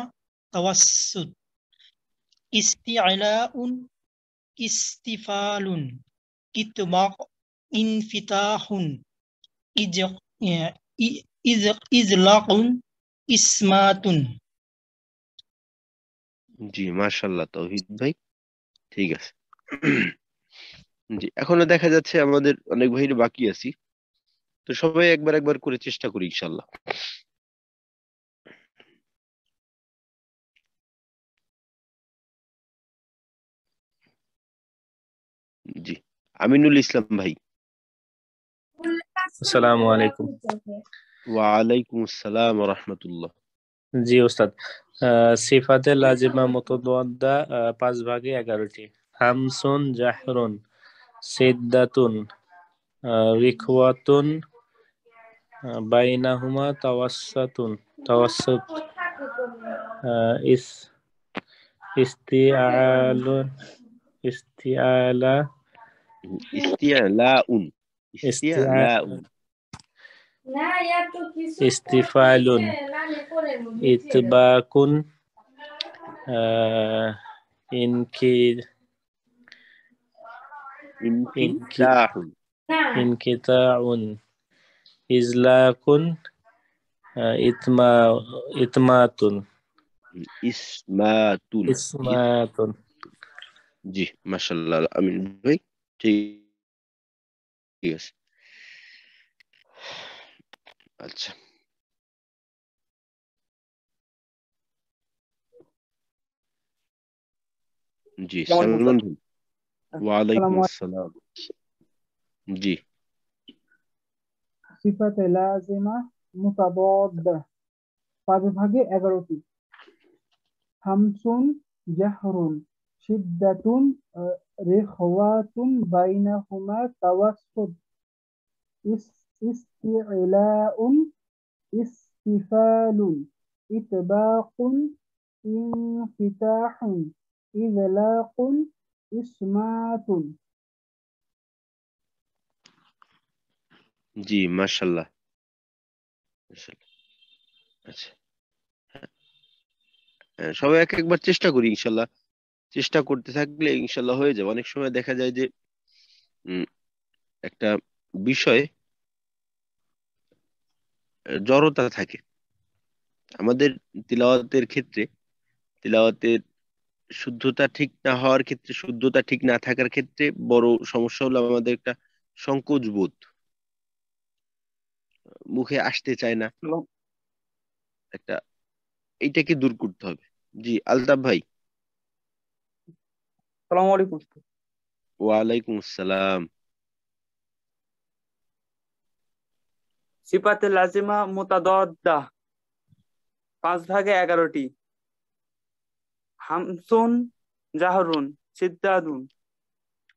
তাওয়াসসুত, ইস্তিআলাউন, ইস্তিফালুন, ইতবাক, ইনফিতাহুন, ইজ ইজলাকুন, ইসমাতুন। জি মাশাআল্লাহ তৌহিদ ভাই, ঠিক আছে। জি এখনো দেখা যাচ্ছে আমাদের অনেক ভাইয়ের বাকি আছি, তো সবাই একবার একবার করে চেষ্টা করি ইনশাল্লাহ। জি আমিনুল ইসলাম ভাই। আসসালামু আলাইকুম। ওয়ালাইকুম আসসালাম ওয়া রাহমাতুল্লাহ। জি ওস্তাদ, সিফাতে লাজিমা মুতাদাদ্দা 5 ভাগে 11টি। হামসুন জাহরুন, সিদ্দাতুন রিখওয়াতুন, বাইনাহুমা তাওয়াসসুত, ইস ইস্তিআলুন, ইস্তিআলা ইস্তিয়ালাউন, ইস্তিআলা ইস্তিয়ালাউন। ইস্তিফালুন, ইতবাকুন, ইনকি ইনকি ইনফিতাহুন, ইনকিতাউন, ইজলাকুন, ইতমা ইতমাতুন, ইসমাতুন। ইসমাতুন। জি মাশাআল্লাহ আমিন ভাই, ঠিক আছে। আচ্ছা, জি সালমান ভাই। ওয়ালাইকুম আসসালাম। জি সিফাতে লাজিমা মুতাদাদ্দা 5 ভাগে 11টি। হামসুন জাহরুন, শিদ্দাতুন রিখওয়াতুন, বাইনাহুমা তাওয়াসসুত, ইস্তিলাউন, ইস্তিফালুন, ইতবাকুন, ইনফিতাহুন, ইযলাকুন, ইসমাতুন। জি মাশাআল্লাহ মাশাআল্লাহ। আচ্ছা, সবাই এক একবার চেষ্টা করি ইনশাল্লাহ। চেষ্টা করতে থাকলে ইনশাল্লাহ হয়ে যাবে। অনেক সময় দেখা যায় যে একটা বিষয় জড়তা থাকে আমাদের তিলাওয়াতের ক্ষেত্রে। তিলাওয়াতের শুদ্ধতা ঠিক না হওয়ার ক্ষেত্রে, শুদ্ধতা ঠিক না থাকার ক্ষেত্রে বড় সমস্যা হলো আমাদের একটা সংকোচ বোধ, মুখে আসতে চায় না একটা, এইটাকে দূর করতে হবে। জি আলতাফ ভাই। আসসালামু আলাইকুম। ওয়ালাইকুম আসসালাম। সিফাতে লাজিমা মুতাদাদ্দা 5 ভাগে 11টি। হামসুন, জাহরুন, সিদ্দাদুন,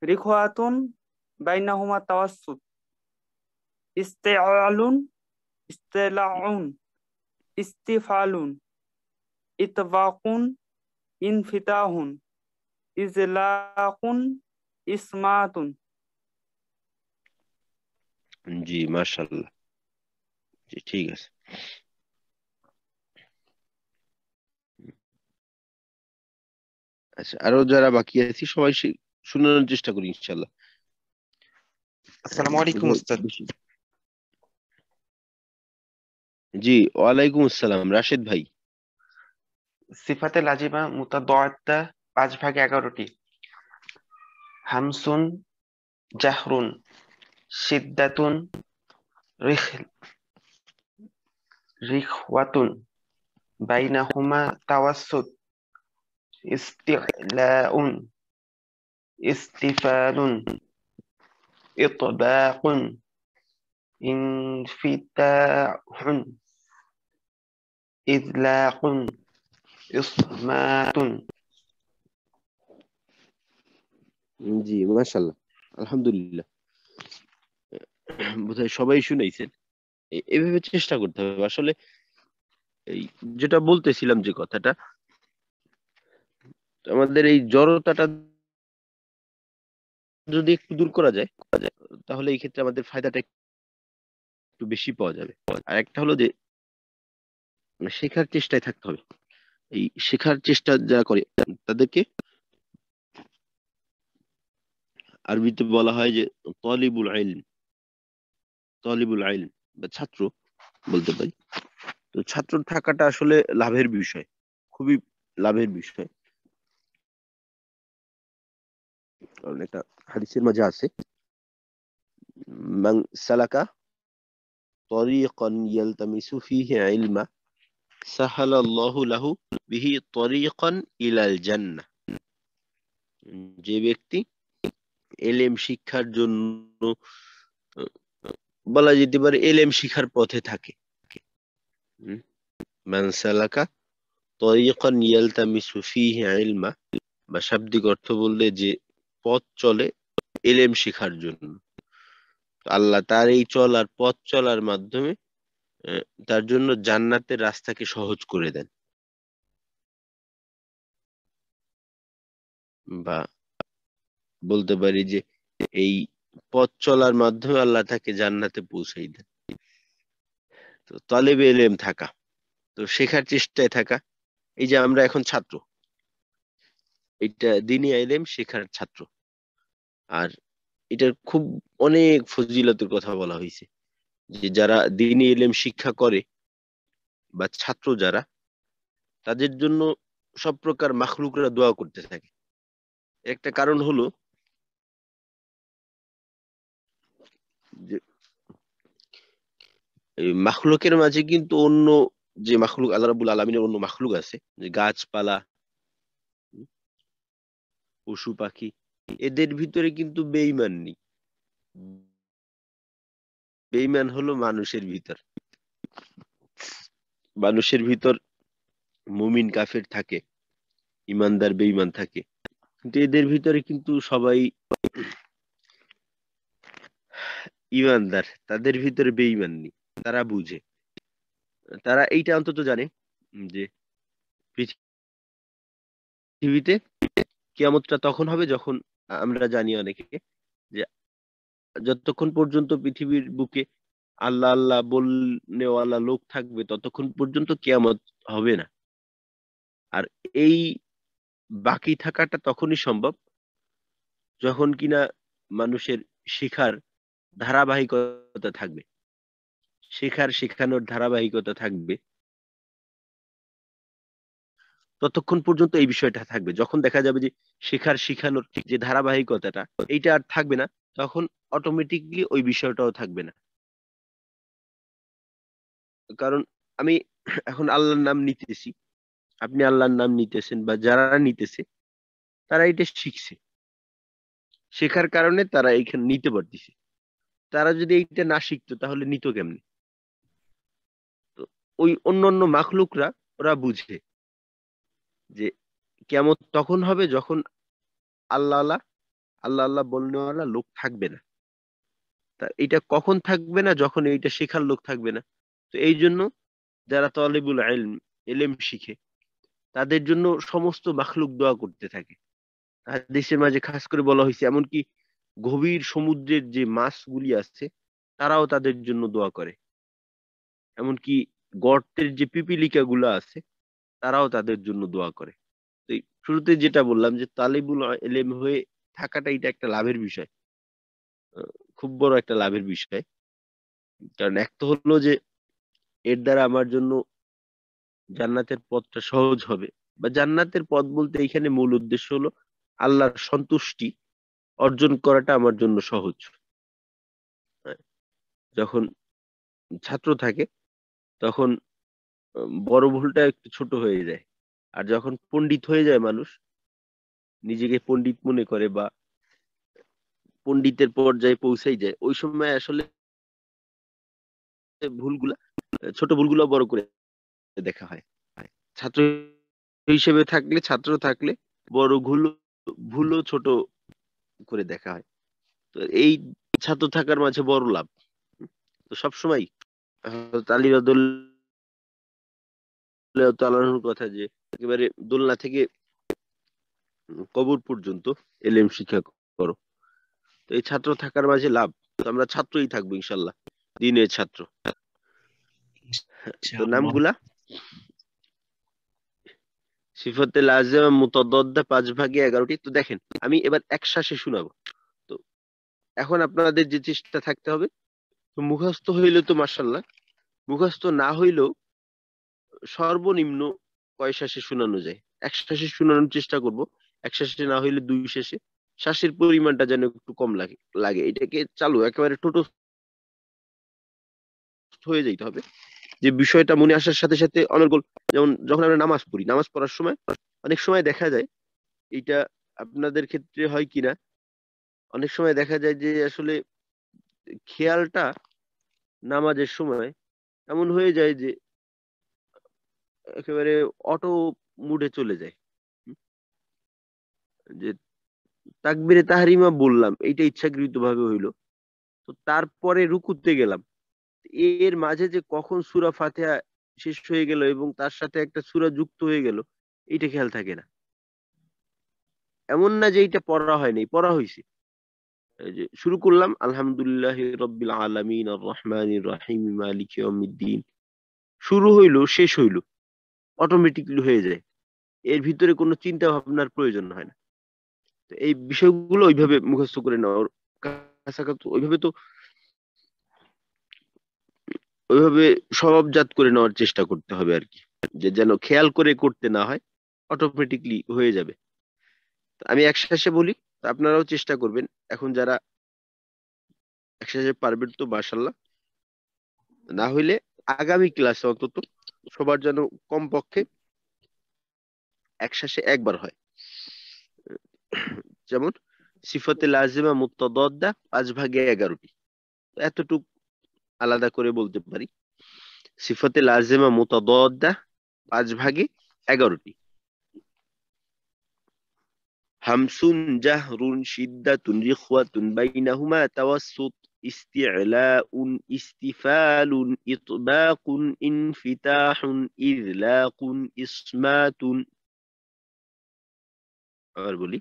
রিখওয়াতুন, বাইনাহুমা তাওয়াসসুত, ইস্তিআলুন, ইস্তিলাউন, ইস্তিফালুন, ইতবাকুন, ইনফিতাহুন, ইজলাকুন, ইসমাতুন। জি মাশাআল্লাহ। জি ঠিক আছে। আচ্ছা, আরো যারা বাকি আছি সবাই শোনানোর চেষ্টা করি ইনশাল্লাহ। আসসালামু আলাইকুম উস্তাদ। জি ওয়ালাইকুম আসসালাম রাশেদ ভাই। সিফাতে লাজিমা মুতাদাদ্দা 5 ভাগে 11টি। হামসুন, জাহরুন, সিদ্দাতুন, রিখওয়াতুন, বাইনাহুমা তাওয়াসসুত, ইস্তিলাউন, ইস্তিফালুন, ইতবাকুন, ইনফিতাহুন, ইজলাকুন, ইসমাতুন। জি মাশাআল্লাহ, আলহামদুলিল্লাহ। বোধহয় সবাই শুনেছেন। এভাবে চেষ্টা করতে হবে আসলে। এই যেটা বলতেছিলাম, যে কথাটা, আমাদের এই জড়তাটা যদি একটু দূর করা যায় তাহলে এই ক্ষেত্রে আমাদের ফায়দাটা একটু বেশি পাওয়া যাবে। আর একটা হলো যে শেখার চেষ্টায় থাকতে হবে। এই শেখার চেষ্টা যারা করে তাদেরকে আরবিতে বলা হয় যে তালিবুল ইলম, তালিবুল ইলম বা ছাত্র বলতে পারি। তো ছাত্র থাকাটা আসলে লাভের বিষয়, খুবই লাভের বিষয়। কারণ একটা হাদিসের মাঝে আছে, মান সালাকা তরিকান ইয়ালতামিসু ফিহি ইলমা সাহালাল্লাহু লাহু বিহি তরিকান ইলাল জান্নাহ। যে ব্যক্তি এলেম শিক্ষার জন্য, বলা যেতে পারে এলেম শিখার পথে থাকে, মান সালাকা তরিকান ইয়ালতামিসু ফিহি ইলমা, বা শাব্দিক অর্থ বললে যে পথ চলে এলেম শিখার জন্য, আল্লাহ তার এই চলার পথ চলার মাধ্যমে তার জন্য জান্নাতের রাস্তাকে সহজ করে দেন, বা বলতে পারি যে এই পথ চলার মাধ্যমে আল্লাহ তাকে জান্নাতে পৌঁছাই দেন। তো তালেবে ইলম থাকা, তো শেখার চেষ্টায় থাকা। এই যে আমরা এখন ছাত্র, এটা দ্বীনি ইলম শেখার ছাত্র। আর এটার খুব অনেক ফজিলতের কথা বলা হয়েছে, যে যারা দ্বীনি ইলম শিক্ষা করে বা ছাত্র যারা, তাদের জন্য সব প্রকার মাখলুকরা দোয়া করতে থাকে। একটা কারণ হলো যে এই মাখলুকের মাঝে কিন্তু অন্য যে মাখলুক, আল্লাহ রাব্বুল আলামিনের অন্য মাখলুক আছে, যে গাছপালা, পশু পাখি, এদের ভিতরে কিন্তু বেঈমান নেই। বেঈমান হলো মানুষের ভিতর। মানুষের ভিতর মুমিন কাফের থাকে, ইমানদার বেঈমান থাকে, কিন্তু এদের ভিতরে কিন্তু সবাই ইমানদার, তাদের ভিতরে বেঈমান নেই। তারা বুঝে, তারা এইটা অন্তত জানে যে পৃথিবীতে কিয়ামতটা তখন হবে যখন, আমরা জানি অনেকে, যে যতক্ষণ পর্যন্ত পৃথিবীর বুকে আল্লাহ আল্লাহ বলনেওয়ালা লোক থাকবে ততক্ষণ পর্যন্ত কিয়ামত হবে না। আর এই বাকি থাকাটা তখনই সম্ভব যখন কিনা মানুষের শিখার ধারাবাহিকতা থাকবে, শেখানোর ধারাবাহিকতা থাকবে, ততক্ষণ পর্যন্ত এই বিষয়টা থাকবে। যখন দেখা যাবে যে শেখানোর যে ধারাবাহিকতাটা এইটা আর থাকবে না, তখন অটোমেটিকলি ওই বিষয়টাও থাকবে না। কারণ আমি এখন আল্লাহর নাম নিতেছি, আপনি আল্লাহর নাম নিতেছেন, বা যারা নিতেছে তারা এটা শিখছে, শেখার কারণে তারা এইখানে নিতে পারতেছে। তারা যদি এইটা না শিখতো তাহলে নিত কেমনে? তো ওই অন্যান্য মাখলুকরা ওরা বুঝে যে কিয়ামত তখন হবে যখন আল্লাহ আল্লাহ আল্লাহ আল্লাহ বলনেওয়ালা লোক থাকবে না। তা এটা কখন থাকবে না? যখন এইটা শেখার লোক থাকবে না। তো এই জন্য যারা তালিবুল ইলম শিখে তাদের জন্য সমস্ত মাখলুক দোয়া করতে থাকে। হাদিসের মাঝে খাস করে বলা হয়েছে এমনকি গভীর সমুদ্রের যে মাছগুলি আছে তারাও তাদের জন্য দোয়া করে, এমনকি গর্তের যে পিপিলিকা গুলো আছে তারাও তাদের জন্য দোয়া করে। তো এই শুরুতে যেটা বললাম যে তালিবুল ইলম হয়ে থাকাটা এটা একটা লাভের বিষয়, খুব বড় একটা লাভের বিষয়। কারণ এক তো হলো যে এর দ্বারা আমার জন্য জান্নাতের পথটা সহজ হবে, বা জান্নাতের পথ বলতে এখানে মূল উদ্দেশ্য হলো আল্লাহর সন্তুষ্টি অর্জন করাটা আমার জন্য সহজ। যখন ছাত্র থাকে তখন বড় ভুলটা একটু ছোট হয়ে যায়, আর যখন পণ্ডিত হয়ে যায় মানুষ, নিজেকে পণ্ডিত মনে করে বা পণ্ডিতের পর্যায়ে পৌঁছাই যায়, ওই সময় আসলে ভুলগুলা ছোট ভুলগুলো বড় করে দেখা হয়। ছাত্র হিসেবে থাকলে, ছাত্র থাকলে বড় ভুলও ছোট করে দেখা হয়। তো এই ছাত্র থাকার মাঝে বড় লাভ। তো সবসময় আলী রাদিয়াল্লাহু তাআলার কথা যে একেবারে দোলনা থেকে কবর পর্যন্ত এলেম শিক্ষা করো। তো এই ছাত্র থাকার মাঝে লাভ। তো আমরা ছাত্রই থাকবো ইনশাল্লাহ, দিনের ছাত্র। তো নামগুলা সিফাতে লাজিমা মুতাদাদ্দা 5 ভাগে 11টি। তো দেখেন আমি এবার এক শ্বাসে শোনাবো। তো এখন আপনাদের যে চেষ্টা থাকতে হবে, তো মুখস্থ হইলে তো মাশাআল্লাহ, মুখস্থ না হইলেও সর্বনিম্ন কয় শ্বাসে শোনানো যায় এক শ্বাসে শোনানোর চেষ্টা করব। এক শ্বাসে না হইলে 2 শ্বাসে, শ্বাসের পরিমাণটা যেন একটু কম লাগে এটাকে চালু একেবারে টোটো হয়ে যাইতে হবে, যে বিষয়টা মনে আসার সাথে সাথে অনর্গল। যেমন যখন আমরা নামাজ পড়ি, নামাজ পড়ার সময় অনেক সময় দেখা যায়, এটা আপনাদের ক্ষেত্রে হয় কিনা, অনেক সময় দেখা যায় যে আসলে খেয়ালটা নামাজের সময় এমন হয়ে যায় যে একেবারে অটো মুডে চলে যায়। যে তাকবীরে তাহরিমা বললাম, এইটা ইচ্ছাকৃত ভাবে হইলো, তো তারপরে রুকুতে গেলাম, এর মাঝে যে কখন সূরা ফাতিহা শেষ হয়ে গেল এবং তার সাথে একটা সূরা যুক্ত হয়ে গেল, এইটা খেয়াল থাকে না। এমন না যে এইটা পড়া হয়নি, পড়া হয়েছে। এই যে শুরু করলাম আলহামদুলিল্লাহি রাব্বিল আলামিন আর রহমানির রহিম মালিকি ইয়াউমিদ্দিন, শুরু হইলো শেষ হইলো, অটোমেটিকলি হয়ে যায়, এর ভিতরে কোনো চিন্তা ভাবনার প্রয়োজন হয় না। তো এই বিষয়গুলো ওইভাবে মুখস্থ করে নেওয়ার কাছাকাছি ওইভাবে স্বভাবজাত করে নেওয়ার চেষ্টা করতে হবে আর কি, যে যেন খেয়াল করে করতে না হয়, অটোমেটিকলি হয়ে যাবে। আমি একসাথে বলি, আপনারাও চেষ্টা করবেন। এখন যারা একসাথে পারবেন তো মাশাআল্লাহ, না হইলে আগামী ক্লাসে অন্তত সবার যেন কমপক্ষে একসাথে একবার হয়। যেমন সিফাতে লাজিমা মুতাদাদ্দা 5 ভাগে 11টি, এতটুক আলাদা করে বলতে পারি। সিফাতে লাজিমা মুতাদাদ্দা 5 ভাগে 11টি। হামসুন জাহরুন শিদ্দাতুন রিখওয়াতুন বাইনাহুমা তাওয়াসসুত ইস্তি'লাউন ইস্তিফালুন ইতবাকুন ইনফিতাহুন ইযলাকুন ইসমাতুন। আবার বলি,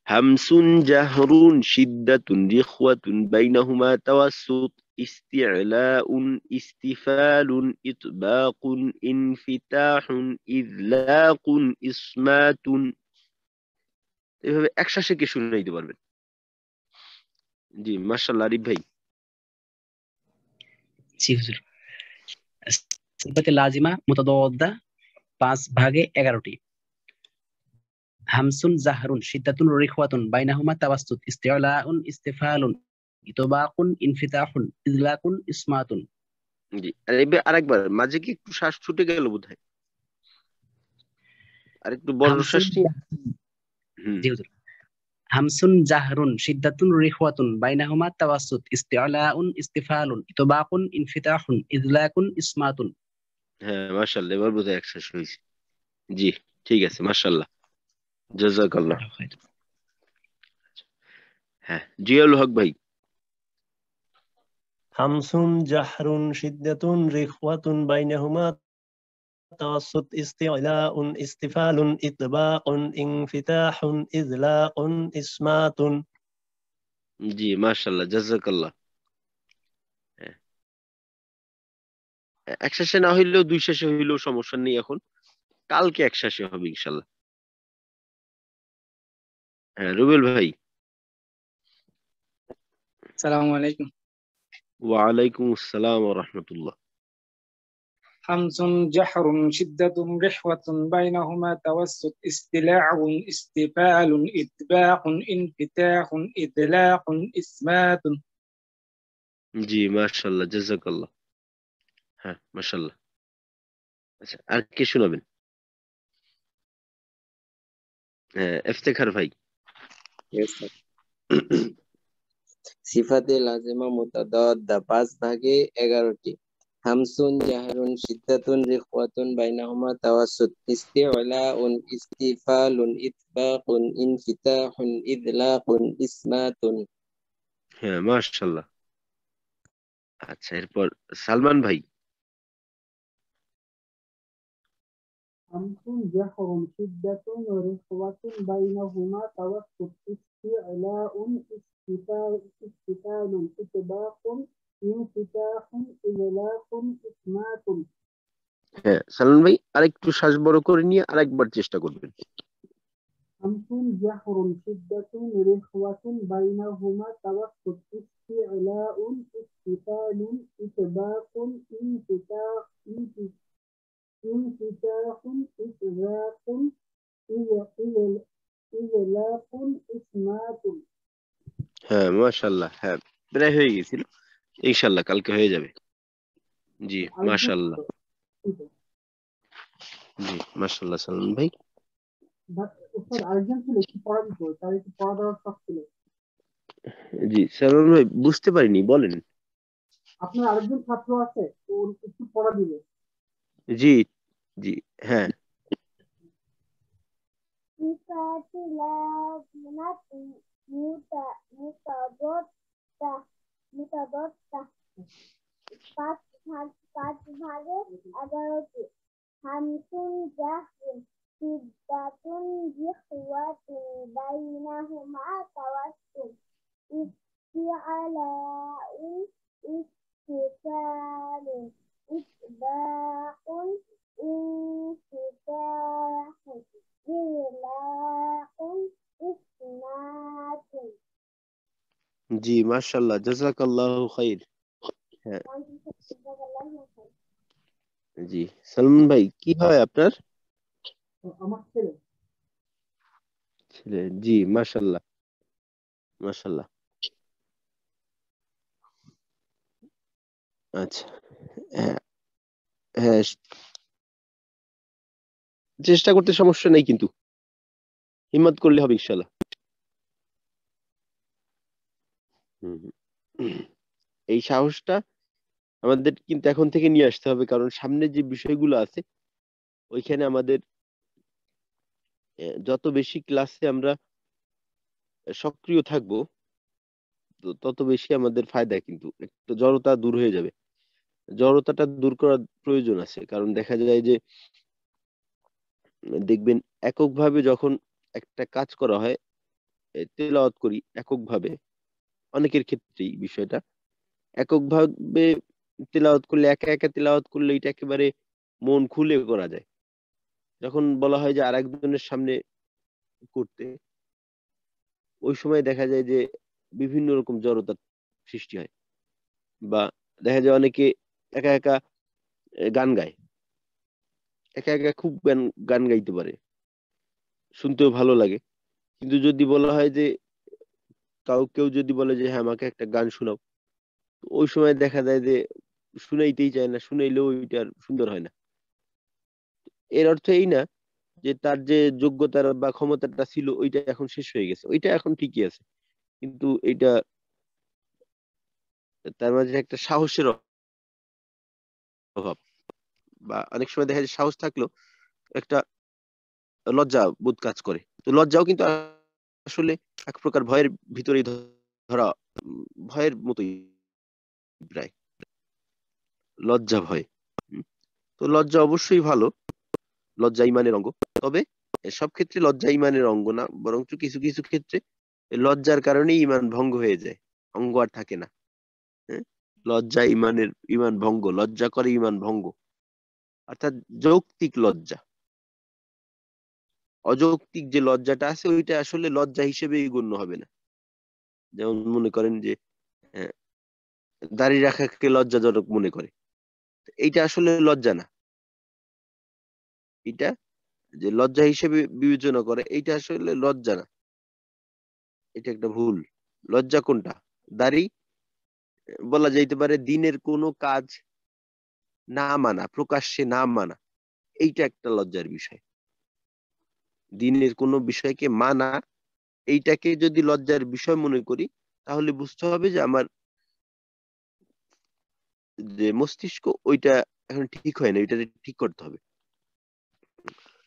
হামসুন জাহরুন শিদ্দাতুন রিখওয়াতুন বাইনাহুমা তাওয়াসসুত ইস্তি'লাউন ইস্তিফালুন ইতবাকুন ইনফিতাহুন ইযলাকুন ইসমাতুন। এভাবে একশ্বাসে কে শুনাইতে পারবেন? জি মাশাআল্লাহ। আরিফ ভাই। জি হুজুর। সিফাতে লাজিমা মুতাদাদ্দা 5 ভাগে 11টি। হামসুন জাহরুন শিদ্দাতুন রিখওয়াতুন বাইনাহুমা তাওয়াসসুত ইস্তিলাউন ইস্তিফালুন ইতবাকুন ইনফিতাহুন ইজলাকুন ইসমাতুন। জি আরেকবার, মাঝে কি একটু শ্বাস ছুটে গেল বোধহয়, আর একটু বড় হামসুন শ্বাস নিয়ে। জি হুজুর। হামসুন জাহরুন শিদ্দাতুন রিখওয়াতুন বাইনাহুমা তাওয়াসসুত ইস্তিলাউন ইস্তিফালুন ইতবাকুন ইনফিতাহুন ইজলাকুন ইসমাতুন। হ্যাঁ মাশাআল্লাহ, এবার বোধহয় একশ্বাস হয়েছে। জি ঠিক আছে মাশাআল্লাহ, জাযাকাল্লাহ। হ্যাঁ জিয়াউল হক ভাই। হামসুন জাহরুন শিদ্দাতুন রিখওয়াতুন বাইনাহুমা তাওয়াসসুত ইস্তিলাউন ইস্তিফালুন ইতবাকুন ইনফিতাহুন ইজলাকুন ইসমাতুন। জি মাশাআল্লাহ, জাযাকাল্লাহ। একশ্বাসে না হইলেও দুই শ্বাসে হইলেও সমস্যা নেই, এখন কালকে একশ্বাসে হবে ইনশাআল্লাহ। হ্যাঁ রুবেল ভাই। আসসালামু আলাইকুম। ওয়ালাইকুম আসসালাম ওয়া রাহমাতুল্লাহ। হামসুন জাহরুন শিদ্দাতুন রিহওয়াতুন বাইনাহুমা তাওয়াসসুত ইস্তিলাউন ইস্তিফালুন ইতবাকুন ইনফিতাহুন ইদলাকুন ইসমাতুন। জি মাশাআল্লাহ, জাযাকাল্লাহ। হ্যাঁ মাশাআল্লাহ। আচ্ছা আর কে শোনাবেন? হ্যাঁ ইফতেখার ভাই। Yes, sir. সিফাতে লাজিমা মুতাদাদ্দা 5 ভাগে 11টি। হামসুন জাহরুন শিদ্দাতুন রিখওয়াতুন বাইনাহুমা তাওয়াসসুত ইস্তিলাউন ইস্তিফালুন ইতবাকুন ইনফিতাহুন ইদলাকুন ইসমাতুন। হ্যাঁ মাশাআল্লাহ। আচ্ছা এরপর সালমান ভাই। হামসুন জাহরুন শিদ্দাতুন রিখওয়াতুন বাইনাহুমা তাওয়াসসুত ইস্তিলাউন ইস্তিফালুন ইতবাকুন ইনফিতাহুন ইজলাকুন ইসমাতুন। হ্যাঁ সালমান ভাই আরেকটু শ্বাস বড় করে নিয়ে আরেকবার চেষ্টা করবেন। হামসুন জাহরুন শিদ্দাতুন রিখওয়াতুন বাইনাহুমা তাওয়াসসুত ইস্তিলাউন ইস্তিফালুন ইতবাকুন ইনফিতাহুন ইজলাকুন ইসমাতুন। হ্যাঁ মাশাআল্লাহ, হ্যাঁ প্রায় হয়ে গেছিল, ইনশাআল্লাহ কালকে হয়ে যাবে। জি মাশাআল্লাহ। জি মাশাআল্লাহ সালমান ভাই। স্যার আরেকজন ছিল একটু পড়া দিত, তার একটু পড়া দেওয়ার শখ ছিল। জি সালমান ভাই বুঝতে পারিনি, বলেন। আপনার আরেকজন ছাত্র আছে, ওর একটু পড়া দিবে। জি জি হ্যাঁ। পাঁচ ভাগে 11টি। হামসুন জাহরুন শিদ্দাতুন রিখওয়াতুন বাইনাহুমা তাওয়াসসুত ইস্তিলাউন ইস্তিফালুন ইতবাকুন ইনফিতাহুন ইজলাকুন ইসমাতুন। জি মাশাআল্লাহ, জাযাকাল্লাহু খাইর। হ্যাঁ জি সালমান ভাই কি হয় আপনার? আমার ছেলে। ছেলে, জি মাশাআল্লাহ মাশাআল্লাহ। আচ্ছা হ্যাঁ হ্যাঁ, চেষ্টা করতে সমস্যা নেই, কিন্তু হিম্মত করলে হবে ইনশাআল্লাহ। এই সাহসটা আমাদের কিন্তু এখন থেকে নিয়ে আসতে হবে, কারণ সামনে যে বিষয়গুলো আছে ওইখানে আমাদের যত বেশি ক্লাসে আমরা সক্রিয় থাকব তত বেশি আমাদের ফায়দা, কিন্তু একটু জড়তা দূর হয়ে যাবে। জড়তাটা দূর করার প্রয়োজন আছে, কারণ দেখা যায় যে দেখবেন এককভাবে যখন একটা কাজ করা হয়, তেলাওয়াত করি এককভাবে, অনেকের ক্ষেত্রেই বিষয়টা এককভাবে তেলাওয়াত করলে, একা একা তেলাওয়াত করলে এটা একেবারে মন খুলে করা যায়। যখন বলা হয় যে আরেকজনের সামনে করতে, ওই সময় দেখা যায় যে বিভিন্ন রকম জড়তার সৃষ্টি হয়, বা দেখা যায় অনেকে একা একা গান গায়, একা একা খুব গান গান গাইতে পারে, শুনতেও ভালো লাগে। কিন্তু যদি বলা হয় যে কেউ যদি বলে যে হ্যাঁ আমাকে একটা গান শোনাও, তো ওই সময় দেখা যায় যে শুনাইতেই চায় না, শুনাইলেও ওইটা আর সুন্দর হয় না। এর অর্থ এই না যে তার যে যোগ্যতার বা ক্ষমতাটা ছিল ওইটা এখন শেষ হয়ে গেছে, ওইটা এখন ঠিকই আছে, কিন্তু এটা তার মাঝে একটা সাহসের অভাব, বা অনেক সময় দেখা যায় সাহস থাকলেও একটা লজ্জা বোধ কাজ করে। তো লজ্জাও কিন্তু আসলে এক প্রকার ভয়ের ভিতরেই ধরা, ভয়ের মতোই প্রায়, লজ্জা ভয়। উম, তো লজ্জা অবশ্যই ভালো, লজ্জা ইমানের অঙ্গ। তবে সব ক্ষেত্রে লজ্জা ইমানের অঙ্গ না, বরঞ্চ কিছু কিছু ক্ষেত্রে লজ্জার কারণে ইমান ভঙ্গ হয়ে যায়, অঙ্গ আর থাকে না। হ্যাঁ, লজ্জা ইমান ভঙ্গ, লজ্জা করে ইমান ভঙ্গ, অর্থাৎ যৌক্তিক লজ্জা। অযৌক্তিক যে লজ্জাটা আছে ওইটা আসলে লজ্জা হিসেবেই গণ্য হবে না। যেমন মনে করেন যে আহ, দাড়ি রাখাকে লজ্জাজনক মনে করে, এইটা আসলে লজ্জা না। এটা যে লজ্জা হিসেবে বিবেচনা করে, এইটা আসলে লজ্জা না, এটা একটা ভুল। লজ্জা কোনটা? দাড়ি, বলা যাইতে পারে দিনের কোনো কাজ না মানা, প্রকাশ্যে না মানা, এইটা একটা লজ্জার বিষয়। দিনের কোনো বিষয়কে মানা, এইটাকে যদি লজ্জার বিষয় মনে করি, তাহলে বুঝতে হবে যে আমার যে মস্তিষ্ক ওইটা এখন ঠিক হয় না, ওইটা ঠিক করতে হবে।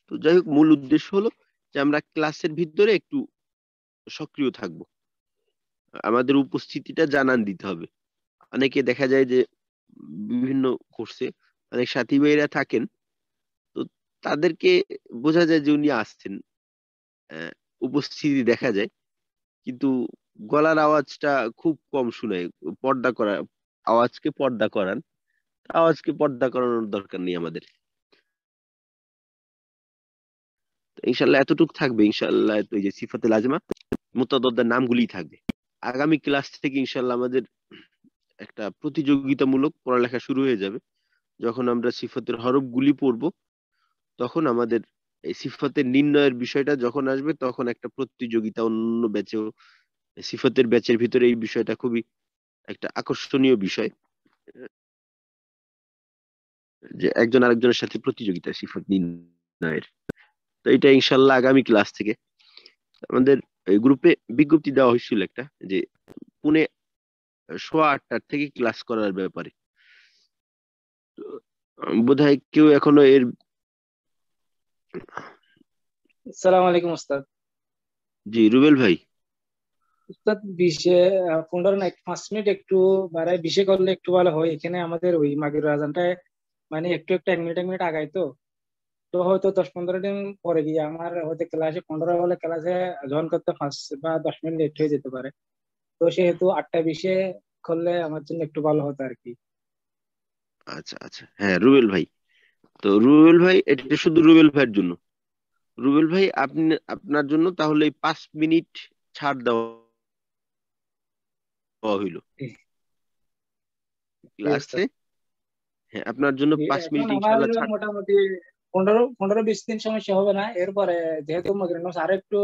তো যাই হোক, মূল উদ্দেশ্য হলো যে আমরা ক্লাসের ভিতরে একটু সক্রিয় থাকব, আমাদের উপস্থিতিটা জানান দিতে হবে। অনেকে দেখা যায় যে বিভিন্ন কোর্সে অনেক সাথী ভাইরা থাকেন, তো তাদেরকে বোঝা যায় যে উনি আসছেন, আহ, উপস্থিতি দেখা যায়, কিন্তু গলার আওয়াজটা খুব কম শোনায়। পর্দা করা আওয়াজকে পর্দা করান, আওয়াজকে পর্দা করানোর দরকার নেই আমাদের। তো ইনশাল্লাহ এতটুকু থাকবে, ইনশাল্লাহ ওই যে সিফাতে লাজমা মুতাদাদ্দার নামগুলি থাকবে। আগামী ক্লাস থেকে ইনশাল্লাহ আমাদের একটা প্রতিযোগিতামূলক পড়ালেখা শুরু হয়ে যাবে। যখন আমরা সিফাতের হরফগুলি পড়বো, তখন আমাদের এই সিফাতের নির্ণয়ের বিষয়টা যখন আসবে, তখন একটা প্রতিযোগিতা অন্য ব্যাচেও, সিফাতের ব্যাচের ভিতরে এই বিষয়টা খুবই একটা আকর্ষণীয় বিষয়, যে একজন আরেকজনের সাথে প্রতিযোগিতা সিফাত নির্ণয়ের। তো এটা ইনশাল্লাহ আগামী ক্লাস থেকে আমাদের গ্রুপে বিজ্ঞপ্তি দেওয়া হয়েছিল একটা, যে পুনে 8:15 থেকে ক্লাস করার ব্যাপারে। বোধহয় কেউ এখনো এর। আসসালামু আলাইকুম ওস্তাদ। জি রুবেল ভাই। ওস্তাদ 15 না 5 মিনিট একটু বাড়ায় 20 করলে একটু ভালো হয়। এখানে আমাদের ওই মাগরিবের আজানটা মানে একটু একটু 1 মিনিট আগায়, তো তো হয়তো 10-15 দিন পরে গিয়ে আমার হয়তো ক্লাসে 15 হলে ক্লাসে জয়েন করতে 5 বা 10 মিনিট লেট হয়ে যেতে পারে। তো সেহেতু 8:20 করলে আমার জন্য একটু ভালো হতো আর কি। আচ্ছা আচ্ছা, হ্যাঁ রুবেল ভাই, তো রুবেল ভাই এটা শুধু রুবেল ভাইয়ের জন্য। রুবেল ভাই আপনি, আপনার জন্য তাহলে 5 মিনিট ছাড় দেওয়া হইলো জি জি ক্লাসে। ওস্তাদ। হ্যাঁ, আপনার জন্য জি, 5 মিনিট এখন আমার ইনশাল্লাহ ছাড়। মোটামুটি 15-20 দিন সমস্যা হবে না। এরপরে যেহেতু মাগরিব নামাজ আরো একটু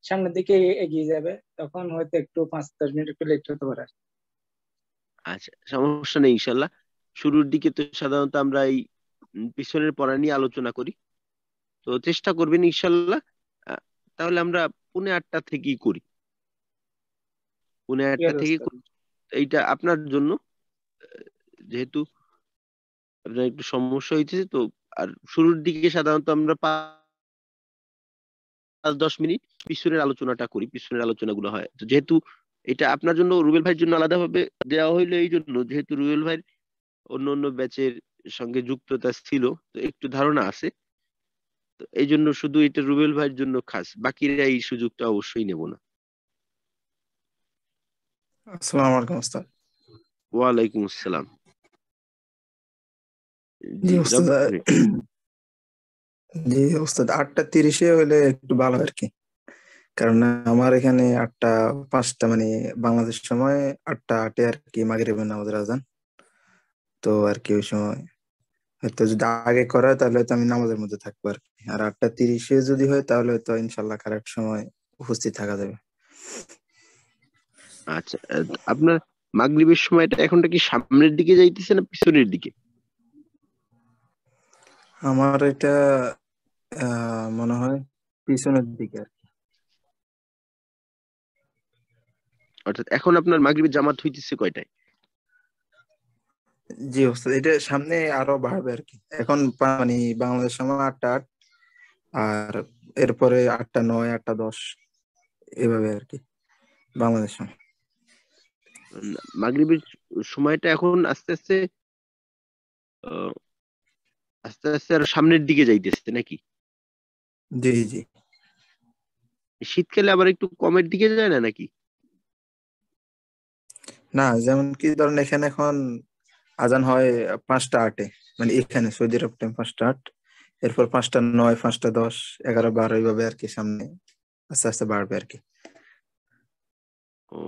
সামনের দিকে এগিয়ে যাবে, তখন হয়তো একটু 5-10 মিনিট একটু লেট হতে পারে। আচ্ছা, সমস্যা নেই ইনশাল্লাহ। শুরুর দিকে তো সাধারণত আমরা এই পিছনের পড়া নিয়ে আলোচনা করি, তো চেষ্টা করবেন ইনশাল্লাহ। আহ, তাহলে আমরা 8:45 থেকেই করি, পৌনে ঠিক আটটা আছে থেকে ওস্তাদ। করি। এইটা আপনার জন্য, যেহেতু আপনার একটু সমস্যা হয়েছে তো। আর শুরুর দিকে সাধারণত আমরা 5-10 মিনিট পিছনের আলোচনাটা করি, পিছনের আলোচনাগুলো হয়। তো যেহেতু এটা আপনার জন্য, রুবেল ভাইয়ের জন্য আলাদাভাবে দেওয়া হইলো এই জন্য, যেহেতু রুবেল ভাইয়ের অন্য অন্য ব্যাচের সঙ্গে যুক্ততা ছিল, তো একটু ধারণা আছে। তো এই জন্য শুধু এটা রুবেল ভাইয়ের জন্য খাস, বাকিরা এই সুযোগটা অবশ্যই নেব না। আসসালামু আলাইকুম ওস্তাদ। ওয়ালাইকুম আসসালাম। জি জি ওস্তাদ, রব্বানি ভাই। জি ওস্তাদ 8:30 হলে একটু ভালো আর কি। কারণ আমার এখানে 8:05 মানে বাংলাদেশ সময় 8:08 আর কি মাগরিবের নামাজের আজান। তো আর কি ওই সময় হয়তো যদি আগে করা হয় তাহলে তো আমি নামাজের মধ্যে থাকবো আর কি। আর 8:30 যদি হয় তাহলে তো ইনশাল্লাহ কারেক্ট সময় উপস্থিত থাকা যাবে। আচ্ছা, আপনার মাগরিবের সময়টা এখনটা কি সামনের দিকে যাইতেছে না পিছনের দিকে? আমার এটা মনে হয় পিছনের দিকে আর কি। অর্থাৎ এখন আপনার মাগরিবের জামাত হইতেছে কয়টায়? জি ওস্তাদ, এটা সামনে আরো বাড়বে আর কি। এখন মানে বাংলাদেশ সময় 8:08 আর এরপরে 8:09 8:10 এভাবে আর কি বাংলাদেশ সময়। মাগরিবের সময়টা এখন আস্তে আস্তে আহ, আস্তে আস্তে আরো সামনের দিকে যাইতেছে নাকি? জি জি। শীতকালে আবার একটু কমের দিকে যায় না নাকি? না, যেমন কি ধরেন এখানে এখন আজান হয় 5:08 মানে এখানে সৌদি আরব টাইম 5:08, এরপর 5:09 5:10 11 12 এইভাবে আর কি সামনে আস্তে আস্তে বাড়বে আর কি। ও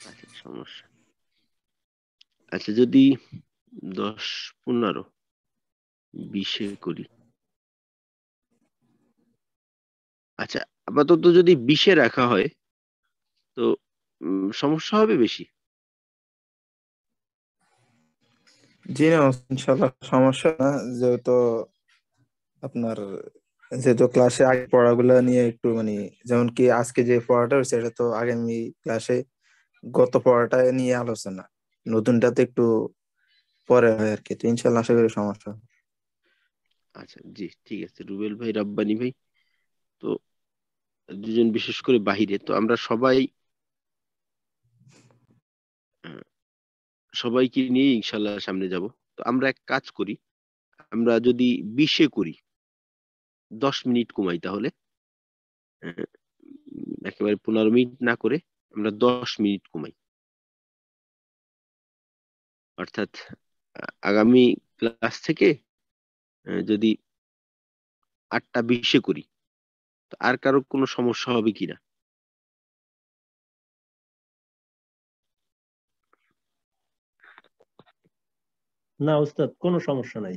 আচ্ছা, সমস্যা। আচ্ছা, যদি 10 15 20 করি, আচ্ছা আপাতত যদি 20 রাখা হয় তো সমস্যা হবে বেশি? জি না, ইনশাল্লাহ সমস্যা না। যেহেতু আপনার যেহেতু ক্লাসে আগে পড়াগুলো নিয়ে একটু মানে যেমন কি আজকে যে পড়াটা হচ্ছে এটা তো আগামী ক্লাসে গত পড়াটা নিয়ে আলোচনা, নতুনটাতে একটু পরে হয় আর কি। তো ইনশাল্লাহ আশা করি সমস্যা হবে না। আচ্ছা জি, ঠিক আছে রুবেল ভাই, রাব্বানি ভাই, তো দুজন বিশেষ করে বাহিরে, তো আমরা সবাই আহ, সবাইকে নিয়ে ইনশাল্লাহ সামনে যাব। তো আমরা এক কাজ করি, আমরা যদি 20 করি, 10 মিনিট কমাই তাহলে, আহ, একেবারে 15 মিনিট না করে আমরা 10 মিনিট কমাই। অর্থাৎ আগামী ক্লাস থেকে যদি 8:20 করি, তো আর কারো কোনো সমস্যা হবে কিনা? না উস্তাদ, কোনো সমস্যা নাই।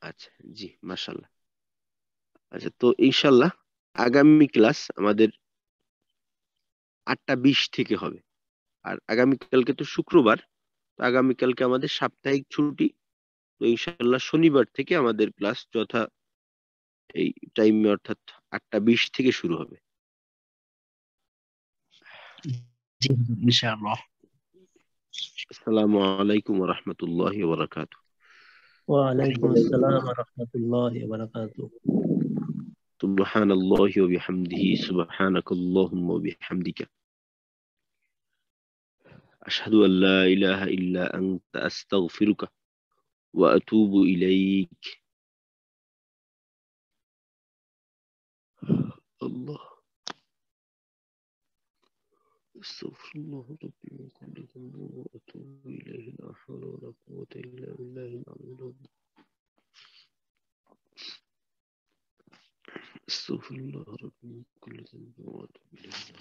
আচ্ছা জি, মাশাল্লাহ। আচ্ছা, তো ইনশাল্লাহ আগামী ক্লাস আমাদের 8:20 থেকে হবে। আর আগামীকালকে তো শুক্রবার, তো আগামীকালকে আমাদের সাপ্তাহিক ছুটি। তো ইনশাল্লাহ শনিবার থেকে আমাদের ক্লাস যথা এই টাইমে, অর্থাৎ 8:20 থেকে শুরু হবে। জি ইনশাআল্লাহ। আসসালামু আলাইকুম ওয়া রাহমাতুল্লাহি ওয়া বারাকাতুহু। ওয়ালাইকুম আসসালাম ওয়া রাহমাতুল্লাহি ওয়া বারাকাতুহু। সুবহানাল্লাহি ওয়া বিহামদিহি, সুবহানাকাল্লাহুম্মা ওয়া বিহামদিকা, আশহাদু আল্লা ইলাহা ইল্লা আনতা, আস্তাগফিরুকা ওয়া আতুবু ইলাইক। আল্লাহ, আস্তাগফিরুল্লাহ রাব্বি মিন কুল্লি যামবিন ওয়া আতুবু ইলাইহি, লা হাওলা ওয়া লা কুওয়াতা ইল্লা বিল্লাহিল আলিয়্যিল আযীম। আস্তাগফিরুল্লাহ রাব্বি মিন কুল্লি যামবিন ওয়া আতুবু ইলাইহি।